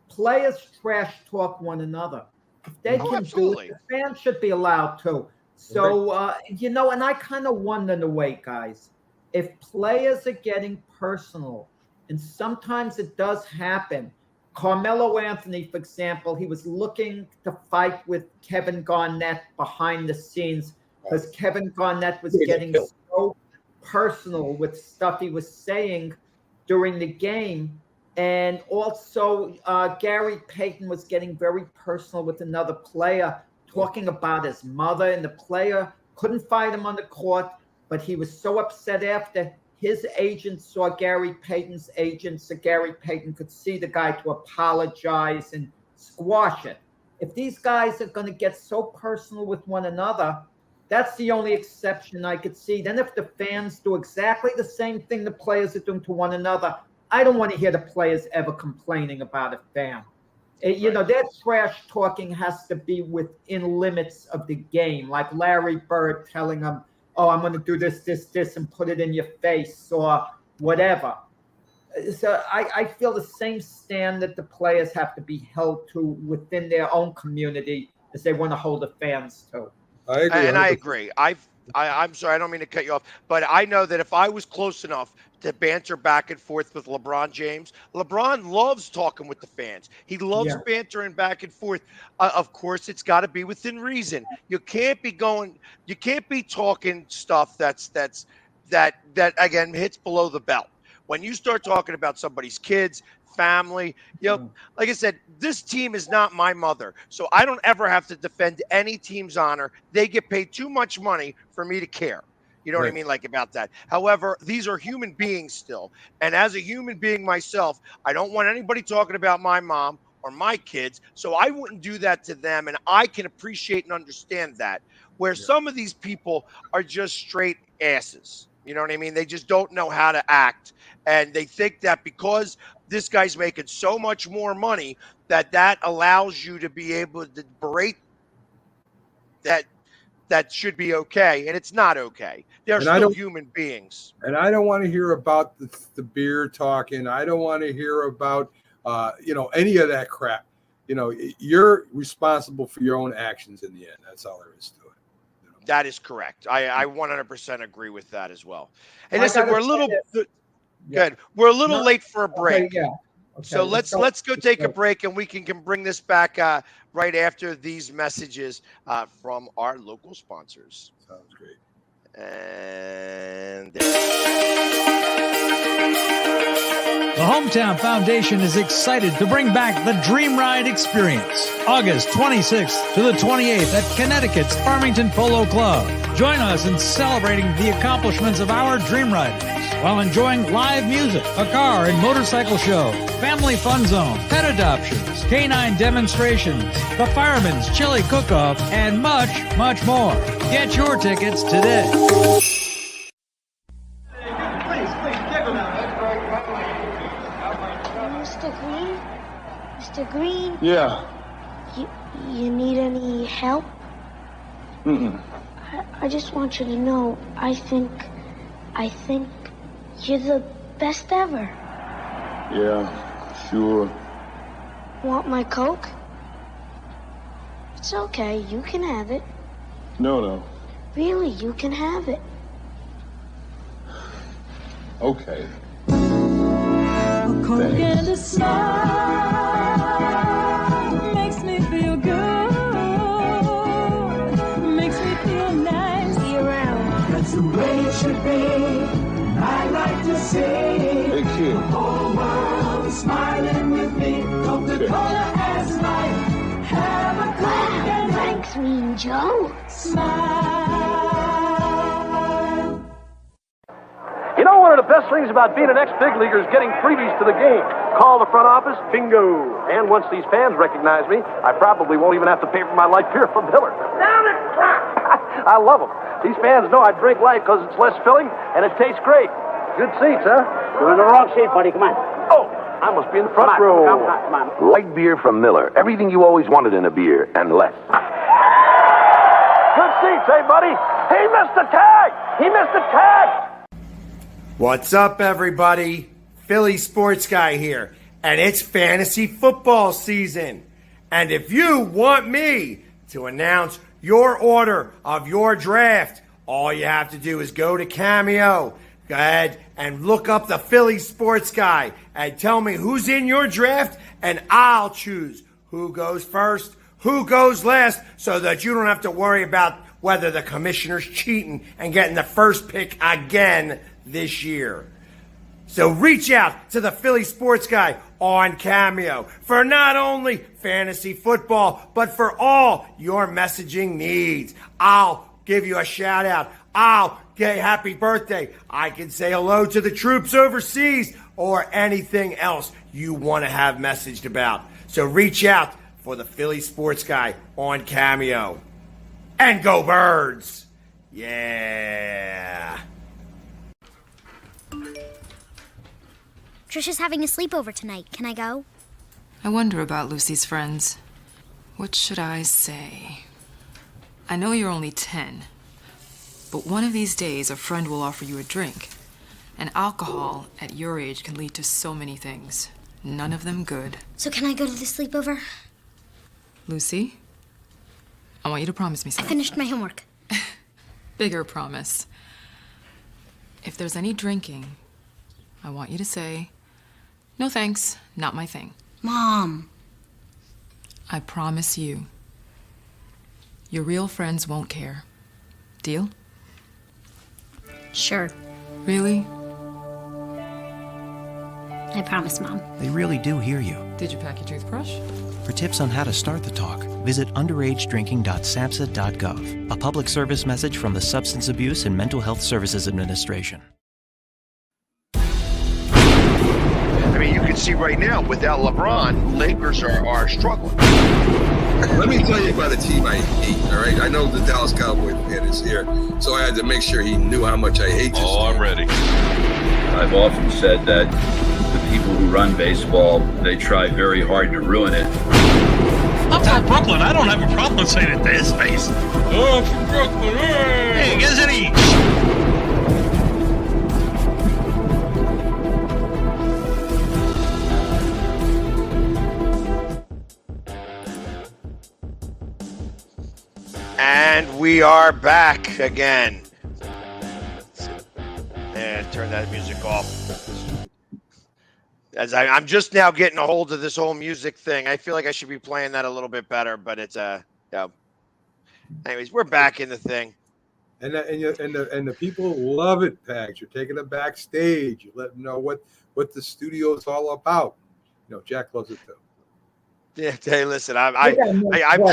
players trash talk one another. If they Oh, can absolutely. do it, the fans should be allowed to. So and I kind of wonder in a way, guys, if players are getting personal, and sometimes it does happen. Carmelo Anthony, for example, he was looking to fight with Kevin Garnett behind the scenes because Kevin Garnett was getting so personal with stuff he was saying during the game. And also, Gary Payton was getting very personal with another player, talking about his mother, and the player couldn't fight him on the court, but he was so upset after his agent saw Gary Payton's agent, so Gary Payton could see the guy to apologize and squash it. If these guys are going to get so personal with one another, that's the only exception I could see. Then if the fans do exactly the same thing the players are doing to one another, I don't want to hear the players ever complaining about a fan. That trash talking has to be within limits of the game, like Larry Bird telling them, "Oh, I'm going to do this, and put it in your face," or whatever. So I feel the same stand that the players have to be held to within their own community as they want to hold the fans to. I agree. And I agree. I'm sorry, I don't mean to cut you off, but I know that if I was close enough to banter back and forth with LeBron James, LeBron loves talking with the fans. He loves bantering back and forth. Of course, it's got to be within reason. You can't be talking stuff that again hits below the belt. When you start talking about somebody's kids, family, like I said, this team is not my mother, so I don't ever have to defend any team's honor. They get paid too much money for me to care. You know what I mean? Like about that. However, these are human beings still. And as a human being myself, I don't want anybody talking about my mom or my kids. So I wouldn't do that to them. And I can appreciate and understand that. Where some of these people are just straight asses. You know what I mean? They just don't know how to act. And they think that because this guy's making so much more money, that allows you to be able to berate that should be okay, and it's not okay. They're still human beings. And I don't want to hear about the beer talking. I don't want to hear about any of that crap. You're responsible for your own actions in the end. That's all there is to it. That is correct. I 100% agree with that as well. And listen, we're a little good. We're a little late for a break. Okay, Okay, so let's go take a break, and we can bring this back right after these messages from our local sponsors. Sounds great. And the Hometown Foundation is excited to bring back the Dream Ride experience, August 26th to the 28th at Connecticut's Farmington Polo Club. Join us in celebrating the accomplishments of our Dream Riders while enjoying live music, a car and motorcycle show, family fun zone, pet adoptions, canine demonstrations, the Fireman's Chili Cook-Off, and much, much more. Get your tickets today. Mr. Green? Mr. Green? Yeah. You need any help? Mm-mm. I just want you to know, I think you're the best ever. Yeah, sure. Want my Coke? It's okay, you can have it. No. Really, you can have it. Okay. A Coke and a smile makes me feel good. Makes me feel nice. See you around. That's the way it should be. I like to say, Hey, kid. oh, smiling with me. Coca-Cola as mine. Have a Coke and Thanks, Mean Joe. smile. You know, one of the best things about being an ex-big leaguer is getting freebies to the game. Call the front office, bingo. And once these fans recognize me, I probably won't even have to pay for my light beer from Miller. Down it, crack! I love them. These fans know I drink light because it's less filling and it tastes great. Good seats, huh? You're in the wrong seat, buddy. Come on. Oh, I must be in the front row. Come on. Light beer from Miller. Everything you always wanted in a beer and less. Good seats, hey, buddy. He missed the tag. He missed the tag. What's up, everybody? Philly Sports Guy here, and it's fantasy football season. And if you want me to announce your order of your draft, all you have to do is go to Cameo. Go ahead and look up the Philly Sports Guy and tell me who's in your draft, and I'll choose who goes first, who goes last, so that you don't have to worry about whether the commissioner's cheating and getting the first pick again this year. So reach out to the Philly Sports Guy on Cameo for not only fantasy football, but for all your messaging needs. I'll give you a shout out. I'll get happy birthday. I can say hello to the troops overseas or anything else you want to have messaged about. So reach out for the Philly Sports Guy on Cameo. And go Birds! Yeah! Trisha's having a sleepover tonight. Can I go? I wonder about Lucy's friends. What should I say? I know you're only 10, but one of these days a friend will offer you a drink. And alcohol at your age can lead to so many things. None of them good. So can I go to the sleepover? Lucy, I want you to promise me I something. finished my homework. Bigger promise. If there's any drinking, I want you to say, "No thanks, not my thing." Mom. I promise you, your real friends won't care. Deal? Sure. Really? I promise, Mom. They really do hear you. Did you pack your toothbrush? For tips on how to start the talk, visit underagedrinking.samhsa.gov. A public service message from the Substance Abuse and Mental Health Services Administration. I mean, you can see right now, without LeBron, Lakers are struggling. Let me tell you about a team I hate, all right? I know the Dallas Cowboy fan is here, so I had to make sure he knew how much I hate this team. I'm ready. I've often said that the people who run baseball, they try very hard to ruin it. I'm from Brooklyn. I don't have a problem saying it to his face. Oh, I'm from Brooklyn. Hey, get it each. And we are back again. And turn that music off. As I'm just now getting a hold of this whole music thing. I feel like I should be playing that a little bit better, but it's anyways, we're back in the thing. And the people love it, Pags. You're taking them backstage. You let them know what the studio is all about. You know, Jack loves it too. Yeah, hey, listen, I'm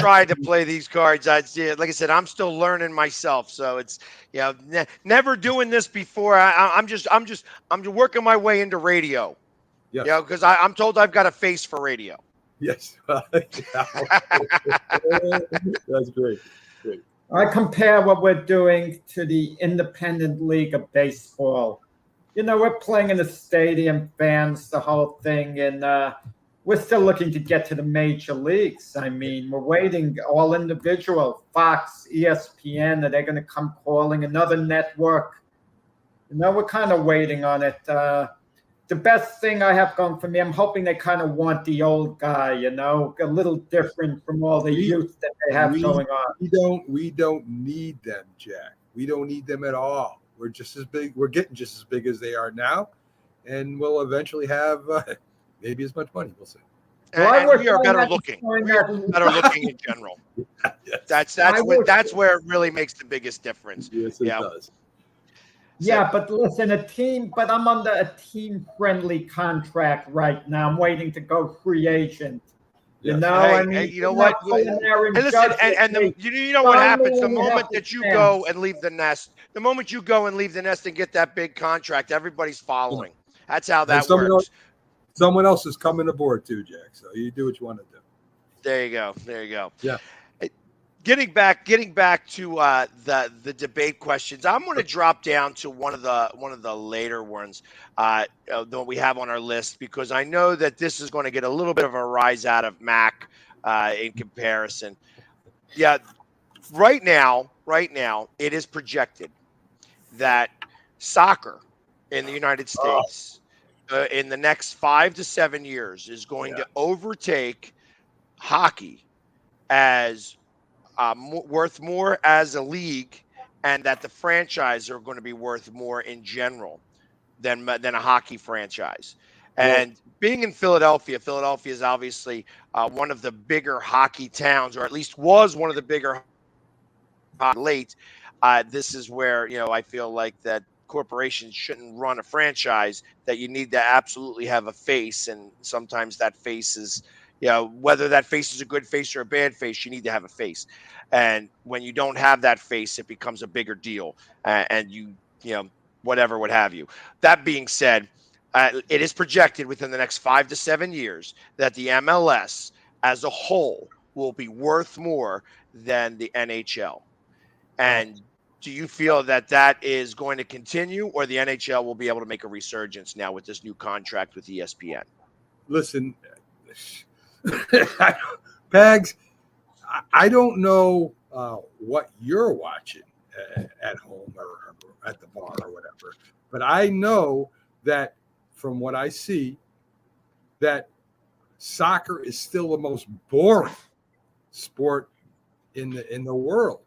trying to play these cards. Like I said, I'm still learning myself. So it's never doing this before. I'm just working my way into radio. Yes. Because I'm told I've got a face for radio. Yes. That's great. I compare what we're doing to the Independent League of Baseball. You know, we're playing in the stadium, fans, the whole thing, and we're still looking to get to the major leagues. I mean, we're waiting, all individual, Fox, ESPN, are they going to come calling, another network? You know, we're kind of waiting on it. The best thing I have going for me, I'm hoping they kind of want the old guy, you know, a little different from all the youth that they have going on. We don't need them, Jack. We don't need them at all. We're just as big. We're getting just as big as they are now, and we'll eventually have maybe as much money. We'll see. And we are better looking. We are better looking in general. Yes. That's where it really makes the biggest difference. Yes, it does. Yeah, but listen, but I'm under a team-friendly contract right now. I'm waiting to go free agent. You Yes. know, I mean, Hey, you know what? Aaron And listen, Judge, you know what sign me happens the when you have moment the that you chance. go and leave the nest. The moment you go and leave the nest and get that big contract, everybody's following. That's how that works. Someone else is coming aboard too, Jack. So you do what you want to do. There you go. There you go. Yeah. Getting back to the debate questions, I'm going to drop down to one of the later ones that we have on our list, because I know that this is going to get a little bit of a rise out of Mac in comparison. Yeah, right now, it is projected that soccer in the United States in the next 5 to 7 years is going to overtake hockey as worth more as a league, and that the franchise are going to be worth more in general than a hockey franchise. And being in Philadelphia is obviously one of the bigger hockey towns, or at least was one of the bigger late. This is where, I feel like that corporations shouldn't run a franchise, that you need to absolutely have a face. And sometimes that face is, whether that face is a good face or a bad face, you need to have a face. And when you don't have that face, it becomes a bigger deal. And whatever, what have you. That being said, it is projected within the next 5 to 7 years that the MLS as a whole will be worth more than the NHL. And do you feel that is going to continue, or the NHL will be able to make a resurgence now with this new contract with ESPN? Listen, Pags, I don't know what you're watching at home or at the bar or whatever, but I know that from what I see, that soccer is still the most boring sport in the world.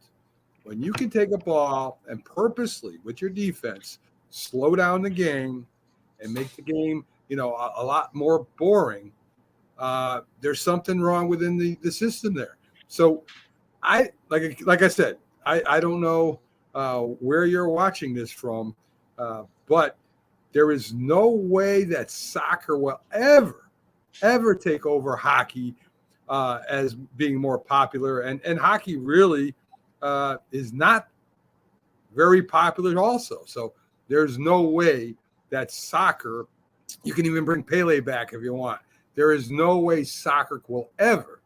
When you can take a ball and purposely, with your defense, slow down the game and make the game, a lot more boring, there's something wrong within the system there. So I like I said, I don't know where you're watching this from, but there is no way that soccer will ever take over hockey as being more popular, and hockey really is not very popular also. So there's no way that soccer, you can even bring Pele back if you want. There is no way soccer will ever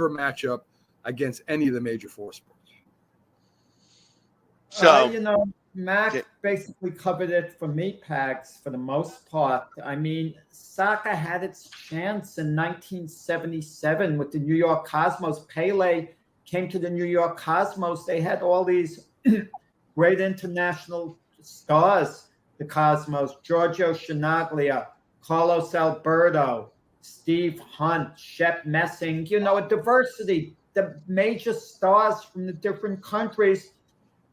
match up against any of the major four sports. So, Mac basically covered it for me, Pags, for the most part. I mean, soccer had its chance in 1977 with the New York Cosmos. Pele came to the New York Cosmos. They had all these great international stars, the Cosmos: Giorgio Chinaglia, Carlos Alberto, Steve Hunt, Shep Messing, a diversity, the major stars from the different countries.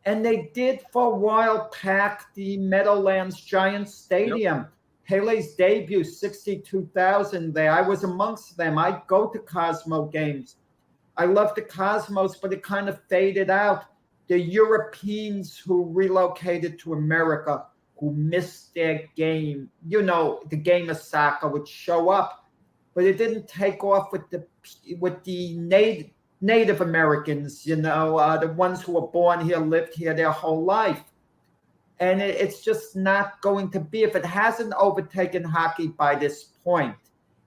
And they did for a while pack the Meadowlands Giants Stadium. Yep. Pele's debut, 62,000 there. I was amongst them. I'd go to Cosmo games. I loved the Cosmos, but it kind of faded out. The Europeans who relocated to America, who missed their game, the game of soccer would show up, but it didn't take off with the Native Americans, the ones who were born here, lived here their whole life. And it's just not going to be, if it hasn't overtaken hockey by this point.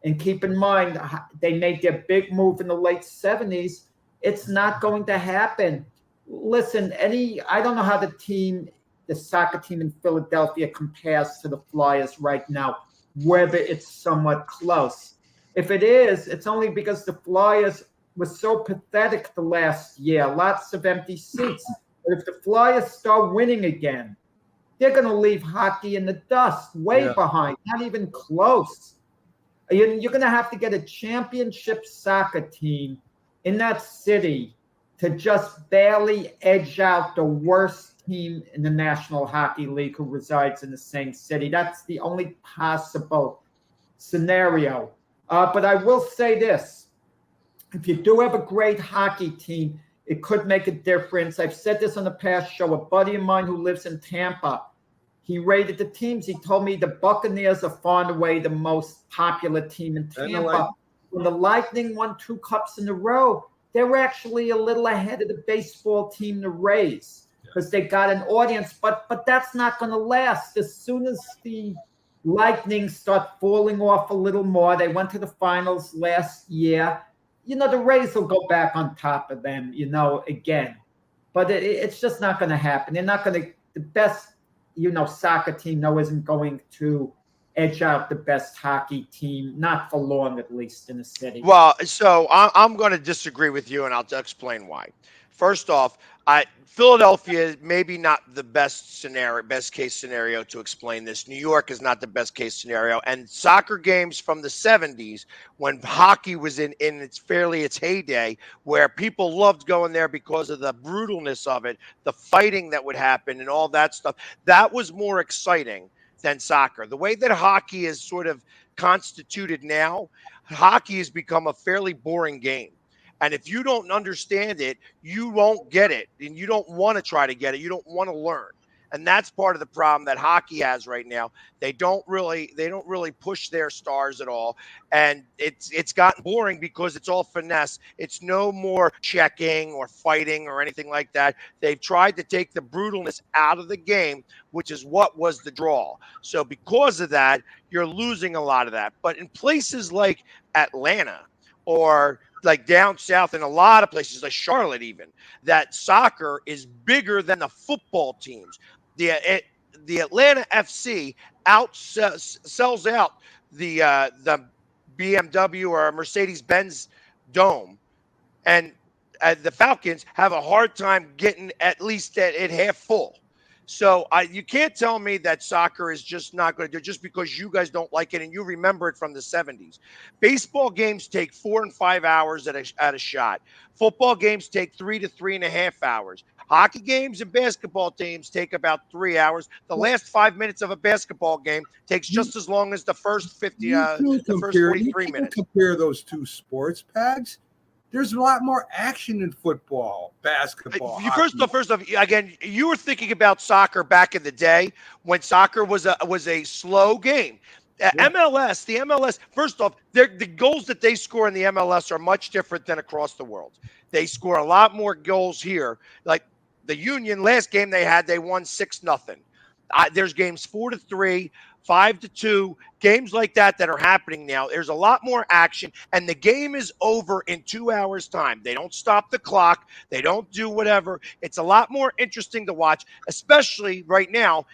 And keep in mind, they made their big move in the late 70s. It's not going to happen. Listen, I don't know how the soccer team in Philadelphia compares to the Flyers right now, whether it's somewhat close. If it is, it's only because the Flyers was so pathetic the last year, lots of empty seats. But if the Flyers start winning again, they're going to leave hockey in the dust, way behind, not even close. You're going to have to get a championship soccer team in that city to just barely edge out the worst team in the National Hockey League who resides in the same city. That's the only possible scenario. But I will say this. If you do have a great hockey team, it could make a difference. I've said this on the past show. A buddy of mine who lives in Tampa He rated the teams. He told me the Buccaneers are far and away the most popular team in Tampa. When the Lightning won 2 cups in a row, they were actually a little ahead of the baseball team, the Rays, because they got an audience. But that's not going to last. As soon as the Lightning start falling off a little more, they went to the finals last year. The Rays will go back on top of them, again. But it's just not going to happen. They're not going to – the best, soccer team, isn't going to edge out the best hockey team, not for long, at least in the city. Well, so I'm going to disagree with you, and I'll explain why. First off, Philadelphia maybe not the best case scenario to explain this. New York is not the best case scenario, and soccer games from the 70s, when hockey was in its heyday, where people loved going there because of the brutalness of it, the fighting that would happen, and all that stuff. That was more exciting than soccer. The way that hockey is sort of constituted now, hockey has become a fairly boring game. And if you don't understand it, you won't get it. And you don't want to try to get it. You don't want to learn. And that's part of the problem that hockey has right now. They don't really push their stars at all. And it's gotten boring because it's all finesse. It's no more checking or fighting or anything like that. They've tried to take the brutalness out of the game, which is what was the draw. So because of that, you're losing a lot of that. But in places like Atlanta or like down south in a lot of places like Charlotte even, that soccer is bigger than the football teams. The Atlanta FC sells out the BMW or Mercedes-Benz Dome, and the Falcons have a hard time getting at least at half full. So you can't tell me that soccer is just not going to do it just because you guys don't like it and you remember it from the 70s. Baseball games take 4 and 5 hours at a shot. Football games take 3 to 3.5 hours. Hockey games and basketball games take about 3 hours. The last 5 minutes of a basketball game takes just as long as the first 43 minutes. Compare those two sports, Pags. There's a lot more action in football, basketball. First off, again, you were thinking about soccer back in the day when soccer was a slow game. MLS, the MLS, first off, the goals that they score in the MLS are much different than across the world. They score a lot more goals here. Like the Union, last game they won 6-0. There's games 4-3, 5-2, games like that are happening now. There's a lot more action, and the game is over in 2 hours' time. They don't stop the clock. They don't do whatever. It's a lot more interesting to watch, especially right now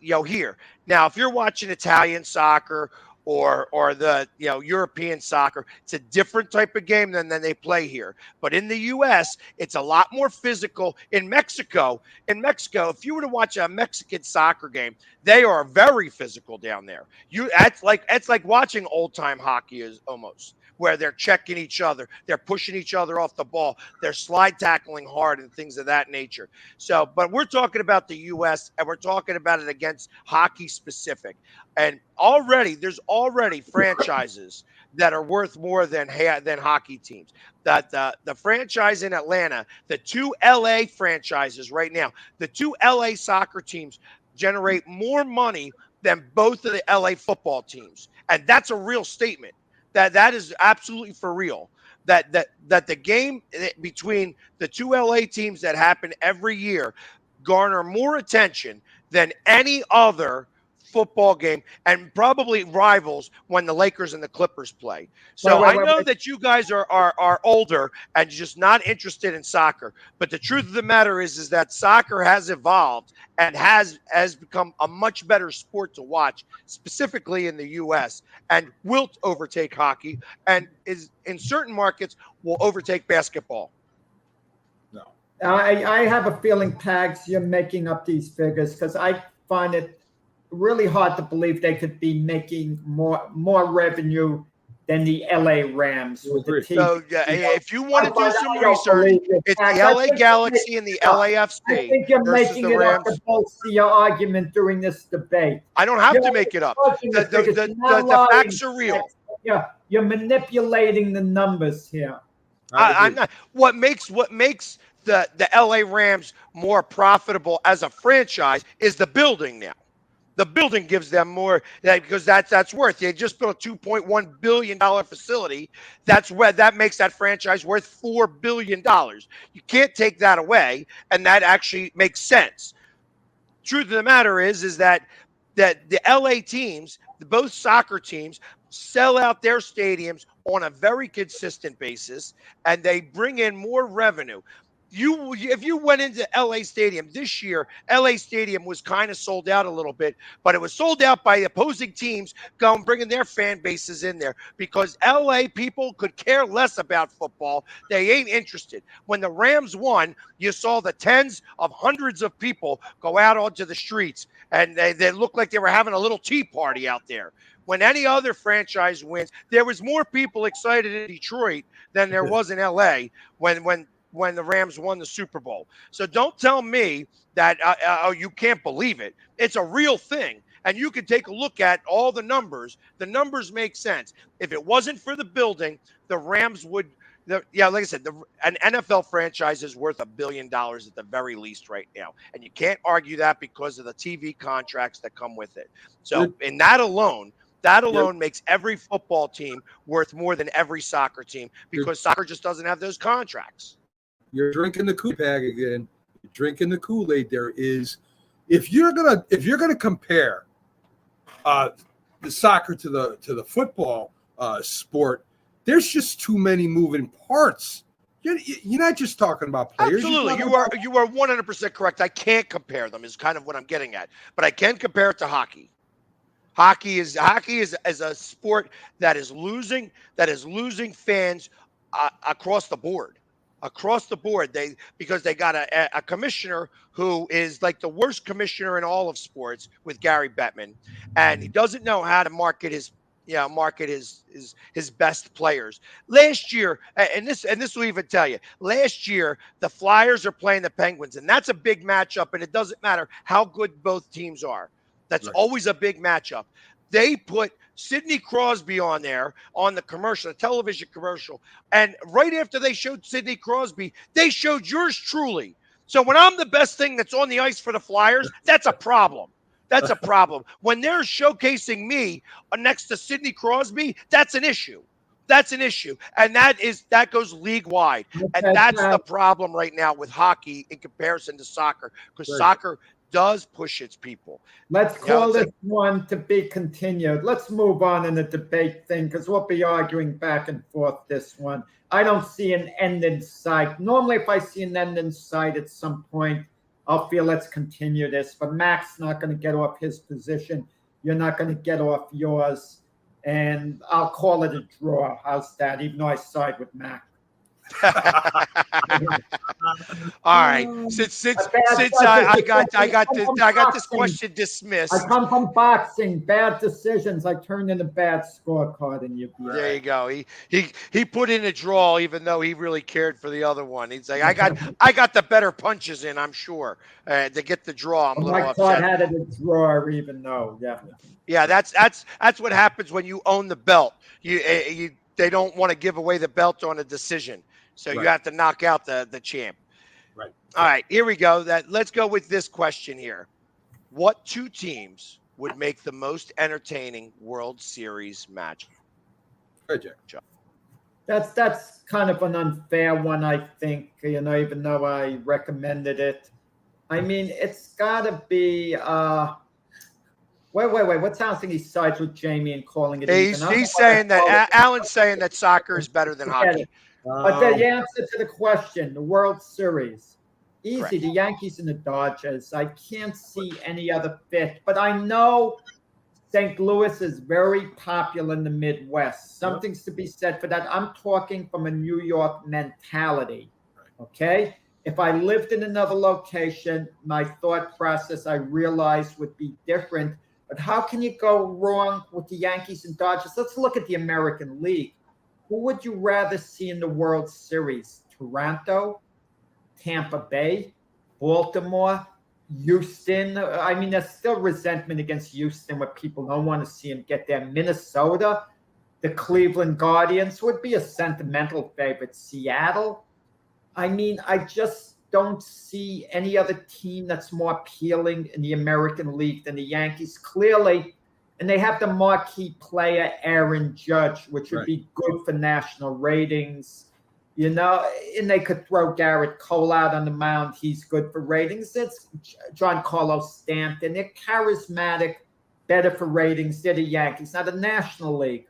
here. Now, if you're watching Italian soccer or the European soccer, it's a different type of game than they play here. But in the U.S., it's a lot more physical. In Mexico, if you were to watch a Mexican soccer game, they are very physical down there. It's like watching old time hockey is almost, where they're checking each other, they're pushing each other off the ball, they're slide tackling hard and things of that nature. So, but we're talking about the U.S. and we're talking about it against hockey specific. And there's already franchises that are worth more than hockey teams. That the franchise in Atlanta, the 2 LA franchises right now, the 2 LA soccer teams generate more money than both of the LA football teams. And that's a real statement. That is absolutely for real. That the game between the 2 LA teams that happen every year garner more attention than any other football game, and probably rivals when the Lakers and the Clippers play. So I know that you guys are older and just not interested in soccer, but the truth of the matter is that soccer has evolved and has become a much better sport to watch, specifically in the U.S., and will overtake hockey, and is in certain markets will overtake basketball. No, I have a feeling, Pags, you're making up these figures, because I find it really hard to believe they could be making more revenue than the LA Rams with the team. So if you want to do some research, it's the LA Galaxy and the LAFC. I think you're making it up to bolster your argument during this debate. I don't have to make it up. The facts are real. You're manipulating the numbers here. I'm not. What makes the LA Rams more profitable as a franchise is the building now. The building gives them more because that's worth. They just built a $2.1 billion facility. That makes that franchise worth $4 billion. You can't take that away, and that actually makes sense. Truth of the matter is that the LA teams, both soccer teams, sell out their stadiums on a very consistent basis, and they bring in more revenue. If you went into LA Stadium this year, LA Stadium was kind of sold out a little bit, but it was sold out by opposing teams bringing their fan bases in there because LA people could care less about football. They ain't interested. When the Rams won, you saw the tens of hundreds of people go out onto the streets, and they looked like they were having a little tea party out there. When any other franchise wins, there was more people excited in Detroit than there was in LA when the Rams won the Super Bowl. So don't tell me that you can't believe it. It's a real thing. And you can take a look at all the numbers. The numbers make sense. If it wasn't for the building, the Rams would like I said, an NFL franchise is worth $1 billion at the very least right now. And you can't argue that because of the TV contracts that come with it. So in that alone makes every football team worth more than every soccer team because soccer just doesn't have those contracts. You're drinking the Kool-Aid again. You're drinking the Kool-Aid. There is, if you're gonna compare the soccer to the football sport, there's just too many moving parts. You're not just talking about players. Absolutely, you are 100% correct. I can't compare them. Is kind of what I'm getting at, but I can compare it to hockey. Hockey is a sport that is losing fans across the board. Because they got a commissioner who is like the worst commissioner in all of sports with Gary Bettman, and he doesn't know how to market his best players. Last year, and this will even tell you, last year the Flyers are playing the Penguins, and that's a big matchup, and it doesn't matter how good both teams are. That's always a big matchup. They put Sidney Crosby on there on the commercial, the television commercial. And right after they showed Sidney Crosby, they showed yours truly. So when I'm the best thing that's on the ice for the Flyers, that's a problem. That's a problem. When they're showcasing me next to Sidney Crosby, that's an issue. That's an issue. And that goes league wide. And that's the problem right now with hockey in comparison to soccer, because soccer does push its people. Let's call this one to be continued. Let's move on in the debate thing because we'll be arguing back and forth this one. I don't see an end in sight. Normally, if I see an end in sight at some point, I'll feel let's continue this. But Mac's not going to get off his position. You're not going to get off yours. And I'll call it a draw. How's that? Even though I side with Mac. All right. Since I got this question dismissed. I come from boxing. Bad decisions. I turned in a bad scorecard, and there you go. He put in a draw, even though he really cared for the other one. He's like, I got the better punches in. I'm sure to get the draw. I'm a little upset. I had it a draw, even though yeah. That's what happens when you own the belt. They don't want to give away the belt on a decision. So you have to knock out the champ. Right. All right, here we go. Let's go with this question here. What two teams would make the most entertaining World Series match? That's kind of an unfair one, I think, even though I recommended it. I mean, it's got to be wait. What's happening? He sides with Jamie and calling it He's saying that Alan's saying that soccer is better than hockey. But the answer to the question, the World Series, easy. Correct. The Yankees and the Dodgers. I can't see any other fit. But I know St. Louis is very popular in the Midwest. Something's to be said for that. I'm talking from a New York mentality. Okay? If I lived in another location, my thought process, I realized, would be different. But how can you go wrong with the Yankees and Dodgers? Let's look at the American League. Who would you rather see in the World Series? Toronto, Tampa Bay, Baltimore, Houston? I mean, there's still resentment against Houston where people don't want to see him get there. Minnesota, the Cleveland Guardians would be a sentimental favorite. Seattle. I mean, I just don't see any other team that's more appealing in the American League than the Yankees, clearly. And they have the marquee player, Aaron Judge, which would be good for national ratings. And they could throw Garrett Cole out on the mound. He's good for ratings. It's Giancarlo Stanton. They're charismatic, better for ratings. They're the Yankees. Now, the National League,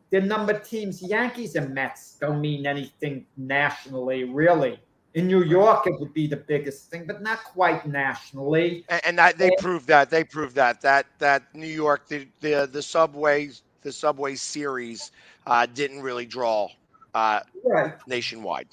their number teams, Yankees and Mets, don't mean anything nationally, really. In New York, it would be the biggest thing, but not quite nationally. And they proved that. They proved that New York, the subway series didn't really draw nationwide.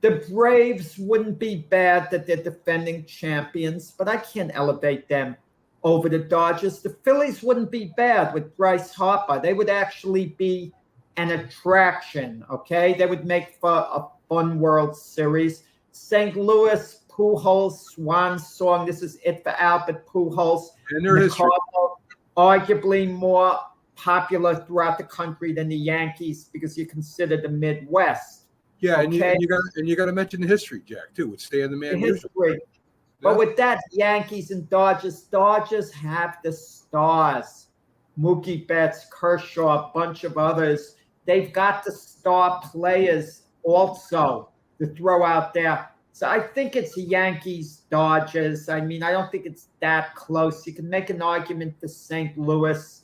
The Braves wouldn't be bad that they're defending champions, but I can't elevate them over the Dodgers. The Phillies wouldn't be bad with Bryce Harper. They would actually be an attraction, okay? They would make for a fun World Series. St. Louis, Pujols, Swan Song. This is it for Albert Pujols. Arguably more popular throughout the country than the Yankees because you consider the Midwest. Yeah, okay? and you got to mention the history, Jack, too, with Stan the Man. History. But with that, Yankees and Dodgers have the stars. Mookie Betts, Kershaw, a bunch of others. They've got the star players also to throw out there. So I think it's Yankees, Dodgers. I mean, I don't think it's that close. You can make an argument for St. Louis.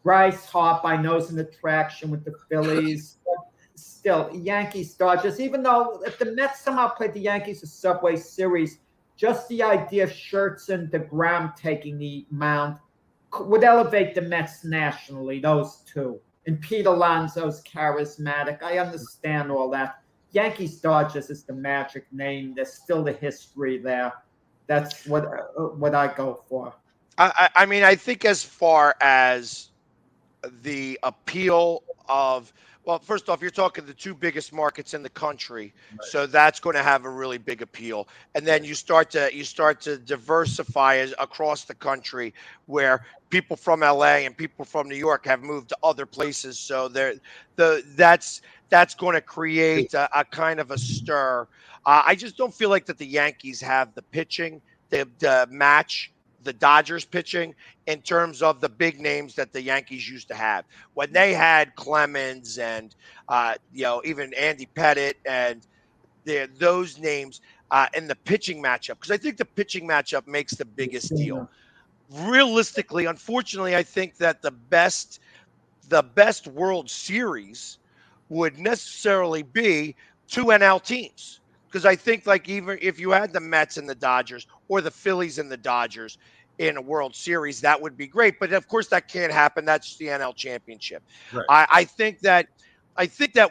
Bryce Harper, I know, is an attraction with the Phillies. But still, Yankees, Dodgers, even though if the Mets somehow played the Yankees a Subway Series, just the idea of Scherzer, DeGrom taking the mound would elevate the Mets nationally, those two. And Pete Alonso's charismatic. I understand all that. Yankees Dodgers is the magic name. There's still the history there. That's what I go for. I mean, I think as far as the appeal of, well, first off, you're talking the two biggest markets in the country, so that's going to have a really big appeal. And then you start to diversify across the country, where people from LA and people from New York have moved to other places. So that's going to create a kind of a stir. I just don't feel like that the Yankees have the pitching to match the Dodgers pitching in terms of the big names that the Yankees used to have. When they had Clemens and even Andy Pettit and those names in the pitching matchup, because I think the pitching matchup makes the biggest deal. Realistically, unfortunately, I think that the best World Series would necessarily be two NL teams. Because I think, like, even if you had the Mets and the Dodgers or the Phillies and the Dodgers in a World Series, that would be great. But of course, that can't happen. That's the NL Championship. Right. I think that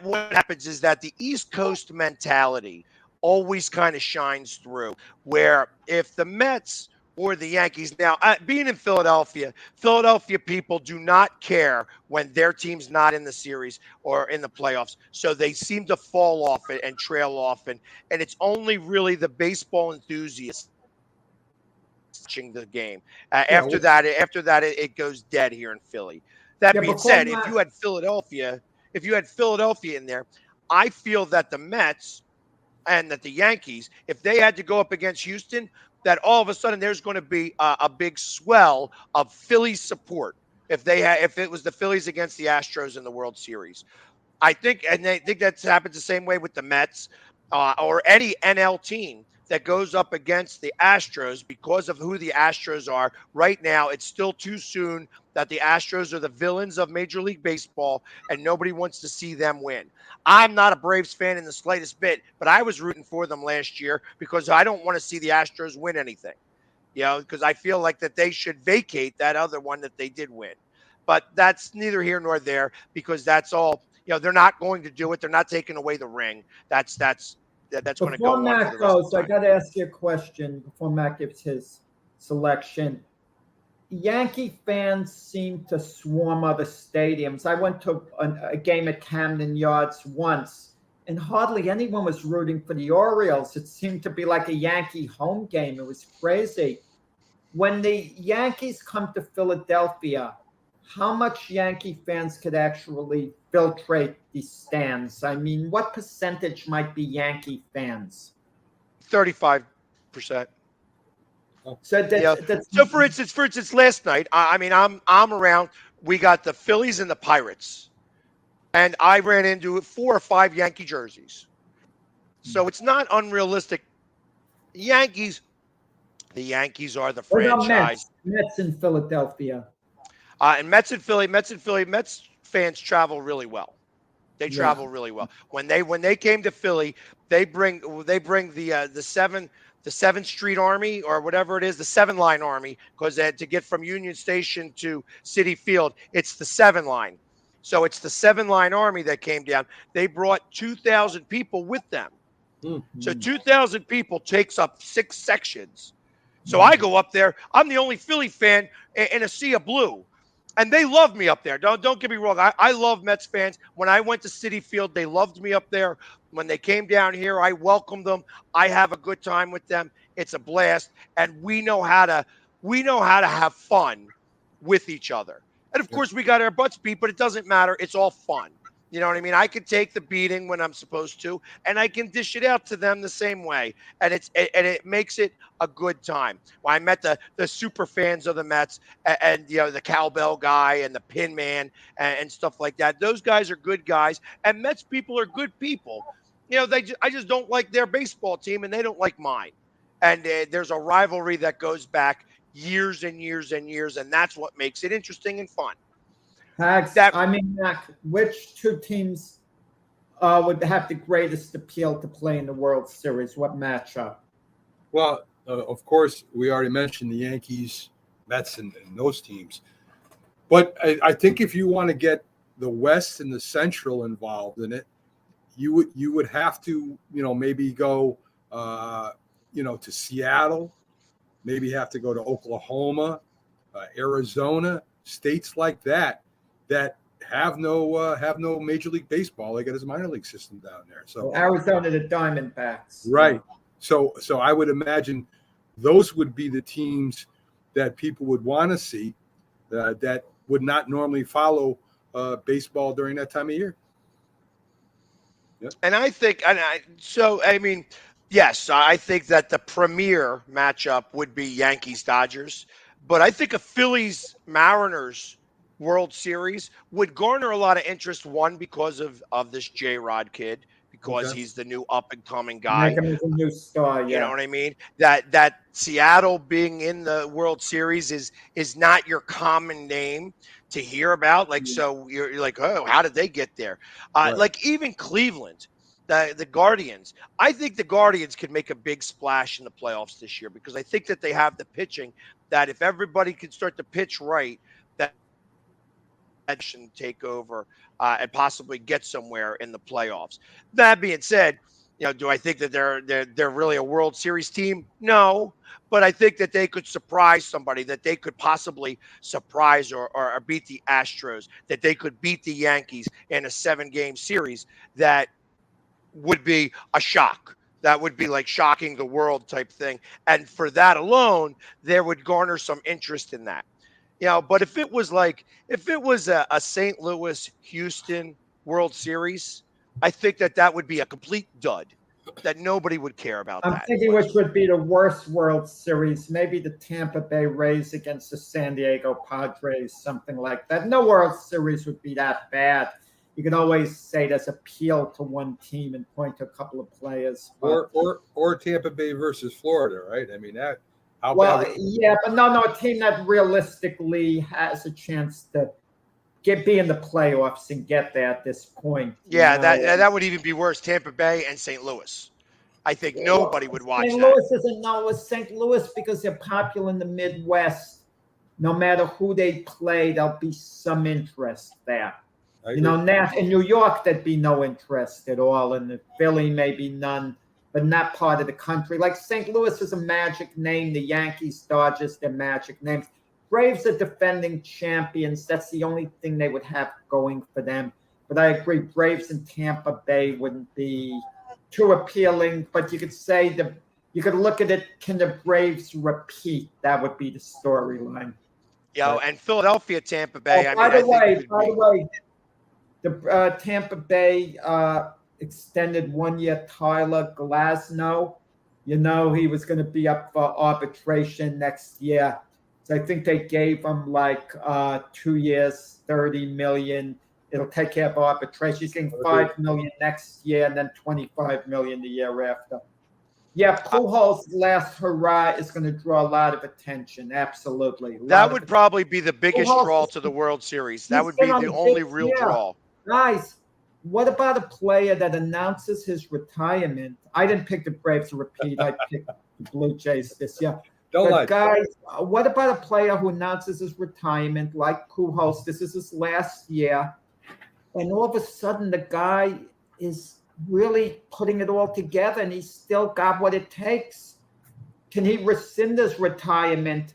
what happens is that the East Coast mentality always kind of shines through. Where if the Mets or the Yankees. Now, being in Philadelphia people do not care when their team's not in the series or in the playoffs. So they seem to fall off and trail off. And it's only really the baseball enthusiasts watching the game. After that, it goes dead here in Philly. That being said, if you had Philadelphia in there, I feel that the Mets and that the Yankees, if they had to go up against Houston, that all of a sudden there's going to be a big swell of Philly support if it was the Phillies against the Astros in the World Series. I think that's happened the same way with the Mets or any NL team that goes up against the Astros because of who the Astros are. Right now, it's still too soon that the Astros are the villains of Major League Baseball, and nobody wants to see them win. I'm not a Braves fan in the slightest bit, but I was rooting for them last year because I don't want to see the Astros win anything, because I feel like that they should vacate that other one that they did win. But that's neither here nor there because that's all, they're not going to do it. They're not taking away the ring. That's going to go on. Before Matt goes, I got to ask you a question before Matt gives his selection. Yankee fans seem to swarm other stadiums. I went to a game at Camden Yards once, and hardly anyone was rooting for the Orioles. It seemed to be like a Yankee home game. It was crazy. When the Yankees come to Philadelphia, how much Yankee fans could actually filtrate the stands? I mean, what percentage might be Yankee fans? 35%. So that's So for instance, last night, I mean, I'm around. We got the Phillies and the Pirates, and I ran into 4 or 5 Yankee jerseys. So it's not unrealistic. Yankees, the Yankees are the what about franchise. Mets in Philadelphia. And Mets and Philly, Mets fans travel really well. They travel really well. When they came to Philly, they bring the 7th Street Army or whatever it is, the 7 line army, because to get from Union Station to Citi Field, it's the 7 line. So it's the 7 line army that came down. They brought 2,000 people with them. Mm-hmm. So 2,000 people takes up 6 sections. So I go up there. I'm the only Philly fan in a sea of blue. And they love me up there. Don't get me wrong. I love Mets fans. When I went to Citi Field, they loved me up there. When they came down here, I welcomed them. I have a good time with them. It's a blast. And we know how to have fun with each other. And of course, we got our butts beat, but it doesn't matter. It's all fun. You know what I mean? I can take the beating when I'm supposed to, and I can dish it out to them the same way. And it makes it a good time. When I met the super fans of the Mets and the cowbell guy and the pin man and stuff like that. Those guys are good guys, and Mets people are good people. I just don't like their baseball team, and they don't like mine. And there's a rivalry that goes back years and years and years, and that's what makes it interesting and fun. Mac, which 2 teams would have the greatest appeal to play in the World Series? What matchup? Well, of course, we already mentioned the Yankees, Mets, and those teams. But I think if you want to get the West and the Central involved in it, you would have to, maybe go, to Seattle, maybe have to go to Oklahoma, Arizona, states like that have no Major League Baseball. They got his minor league system down there. So Arizona, the Diamondbacks, right? So I would imagine those would be the teams that people would want to see that would not normally follow baseball during that time of year. Yep. And I think, yes, I think that the premier matchup would be Yankees-Dodgers, but I think a Phillies-Mariners World Series would garner a lot of interest. One, because of this J-Rod kid, because he's the new up-and-coming guy. Make him as a new star, yeah. You know what I mean? That Seattle being in the World Series is not your common name to hear about. So you're like, oh, how did they get there? Right. Like even Cleveland, the Guardians. I think the Guardians could make a big splash in the playoffs this year because I think that they have the pitching that if everybody can start to pitch right, that can take over and possibly get somewhere in the playoffs. That being said, do I think that they're really a World Series team? No, but I think that they could surprise somebody, that they could possibly surprise or beat the Astros, that they could beat the Yankees in a 7-game series. That would be a shock. That would be like shocking the world type thing. And for that alone, there would garner some interest in that. But if it was a St. Louis, Houston World Series, I think that would be a complete dud, that nobody would care about. I'm thinking which would be the worst World Series, maybe the Tampa Bay Rays against the San Diego Padres, something like that. No World Series would be that bad. You can always say there's appeal to one team and point to a couple of players. Or Tampa Bay versus Florida, right? I mean, that. Yeah, but no, a team that realistically has a chance to be in the playoffs and get there at this point. Yeah, that would even be worse. Tampa Bay and St. Louis. I think nobody would watch St. that. Louis isn't known as St. Louis because they're popular in the Midwest. No matter who they play, there'll be some interest there. In New York, there'd be no interest at all. And in Philly, maybe none. But in that part of the country. Like St. Louis is a magic name. The Yankees, Dodgers, they're magic names. Braves are defending champions. That's the only thing they would have going for them. But I agree, Braves and Tampa Bay wouldn't be too appealing. But you could say you could look at it, can the Braves repeat? That would be the storyline. And Philadelphia, Tampa Bay. By the way, the Tampa Bay extended 1 year Tyler Glasnow. You know, he was going to be up for arbitration next year. So I think they gave him like 2 years, 30 million. It'll take care of arbitration. He's getting 5 million next year and then 25 million the year after. Yeah, Pujols' last hurrah is going to draw a lot of attention. Absolutely. That would probably be the biggest Pujols draw is- to the World Series. he's That would be been on the a only big- real yeah. draw. Guys, what about a player that announces his retirement? I didn't pick the Braves to repeat. I picked the Blue Jays this year. Don't lie. Guys, what about a player who announces his retirement like Pujols? This is his last year. And all of a sudden, the guy is really putting it all together, and he's still got what it takes. Can he rescind his retirement?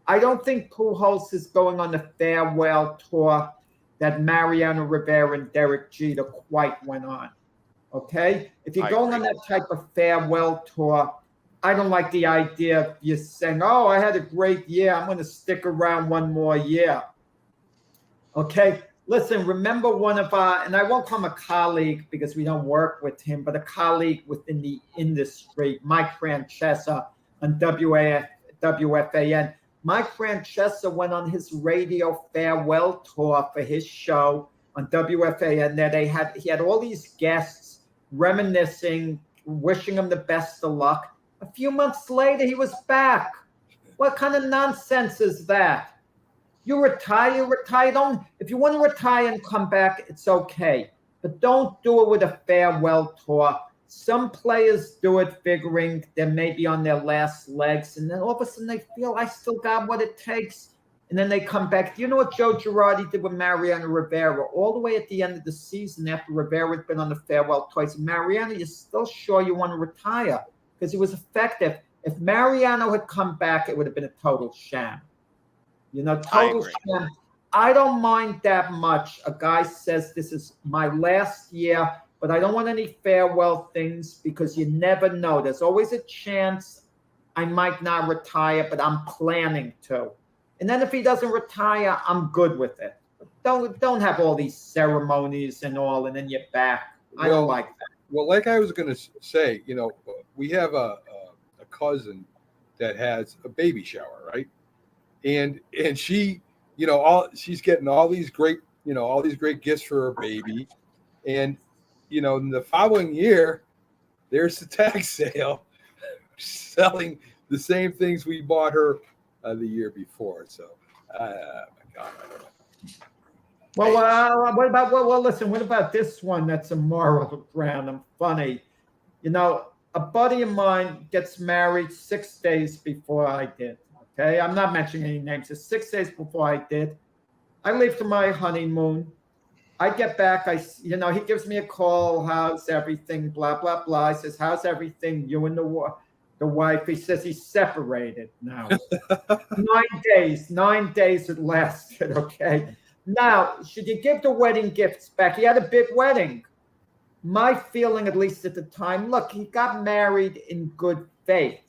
I don't think Pujols is going on the farewell tour that Mariano Rivera and Derek Jeter quite went on. Okay? If you're going on that type of farewell tour, I don't like the idea of you saying, oh, I had a great year. I'm going to stick around one more year. Okay? Listen, remember one of our, and I won't call him a colleague because we don't work with him, but a colleague within the industry, Mike Francesa on WFAN. Mike Francesa went on his radio farewell tour for his show on WFAN. There he had all these guests reminiscing, wishing him the best of luck. A few months later, he was back. What kind of nonsense is that? You retire. Don't. If you want to retire and come back, it's okay. But don't do it with a farewell tour. Some players do it figuring they may be on their last legs, and then all of a sudden they feel, I still got what it takes. And then they come back. Do you know what Joe Girardi did with Mariano Rivera? All the way at the end of the season, after Rivera had been on the farewell tour, he said, Mariano, you're still sure you want to retire? Because he was effective. If Mariano had come back, it would have been a total sham. You know, total sham. I don't mind that much. A guy says, this is my last year, but I don't want any farewell things because you never know. There's always a chance I might not retire, but I'm planning to. And then if he doesn't retire, I'm good with it. Don't have all these ceremonies and all, and then you're back. I don't like that. Well, like I was going to say, you know, we have a cousin that has a baby shower, right? And she, you know, she's getting all these great gifts for her baby. And, you know, in the following year, there's the tag sale selling the same things we bought her the year before. So, my God, I don't know. Well, listen, what about this one that's a moral ground? I'm funny. You know, a buddy of mine gets married 6 days before I did. Okay, I'm not mentioning any names. It's 6 days before I did. I leave for my honeymoon. I get back. He gives me a call. How's everything? Blah, blah, blah. I says, how's everything? You and the wife. He says he's separated now. 9 days it lasted. Okay. Now, should you give the wedding gifts back? He had a big wedding. My feeling, at least at the time, look, he got married in good faith.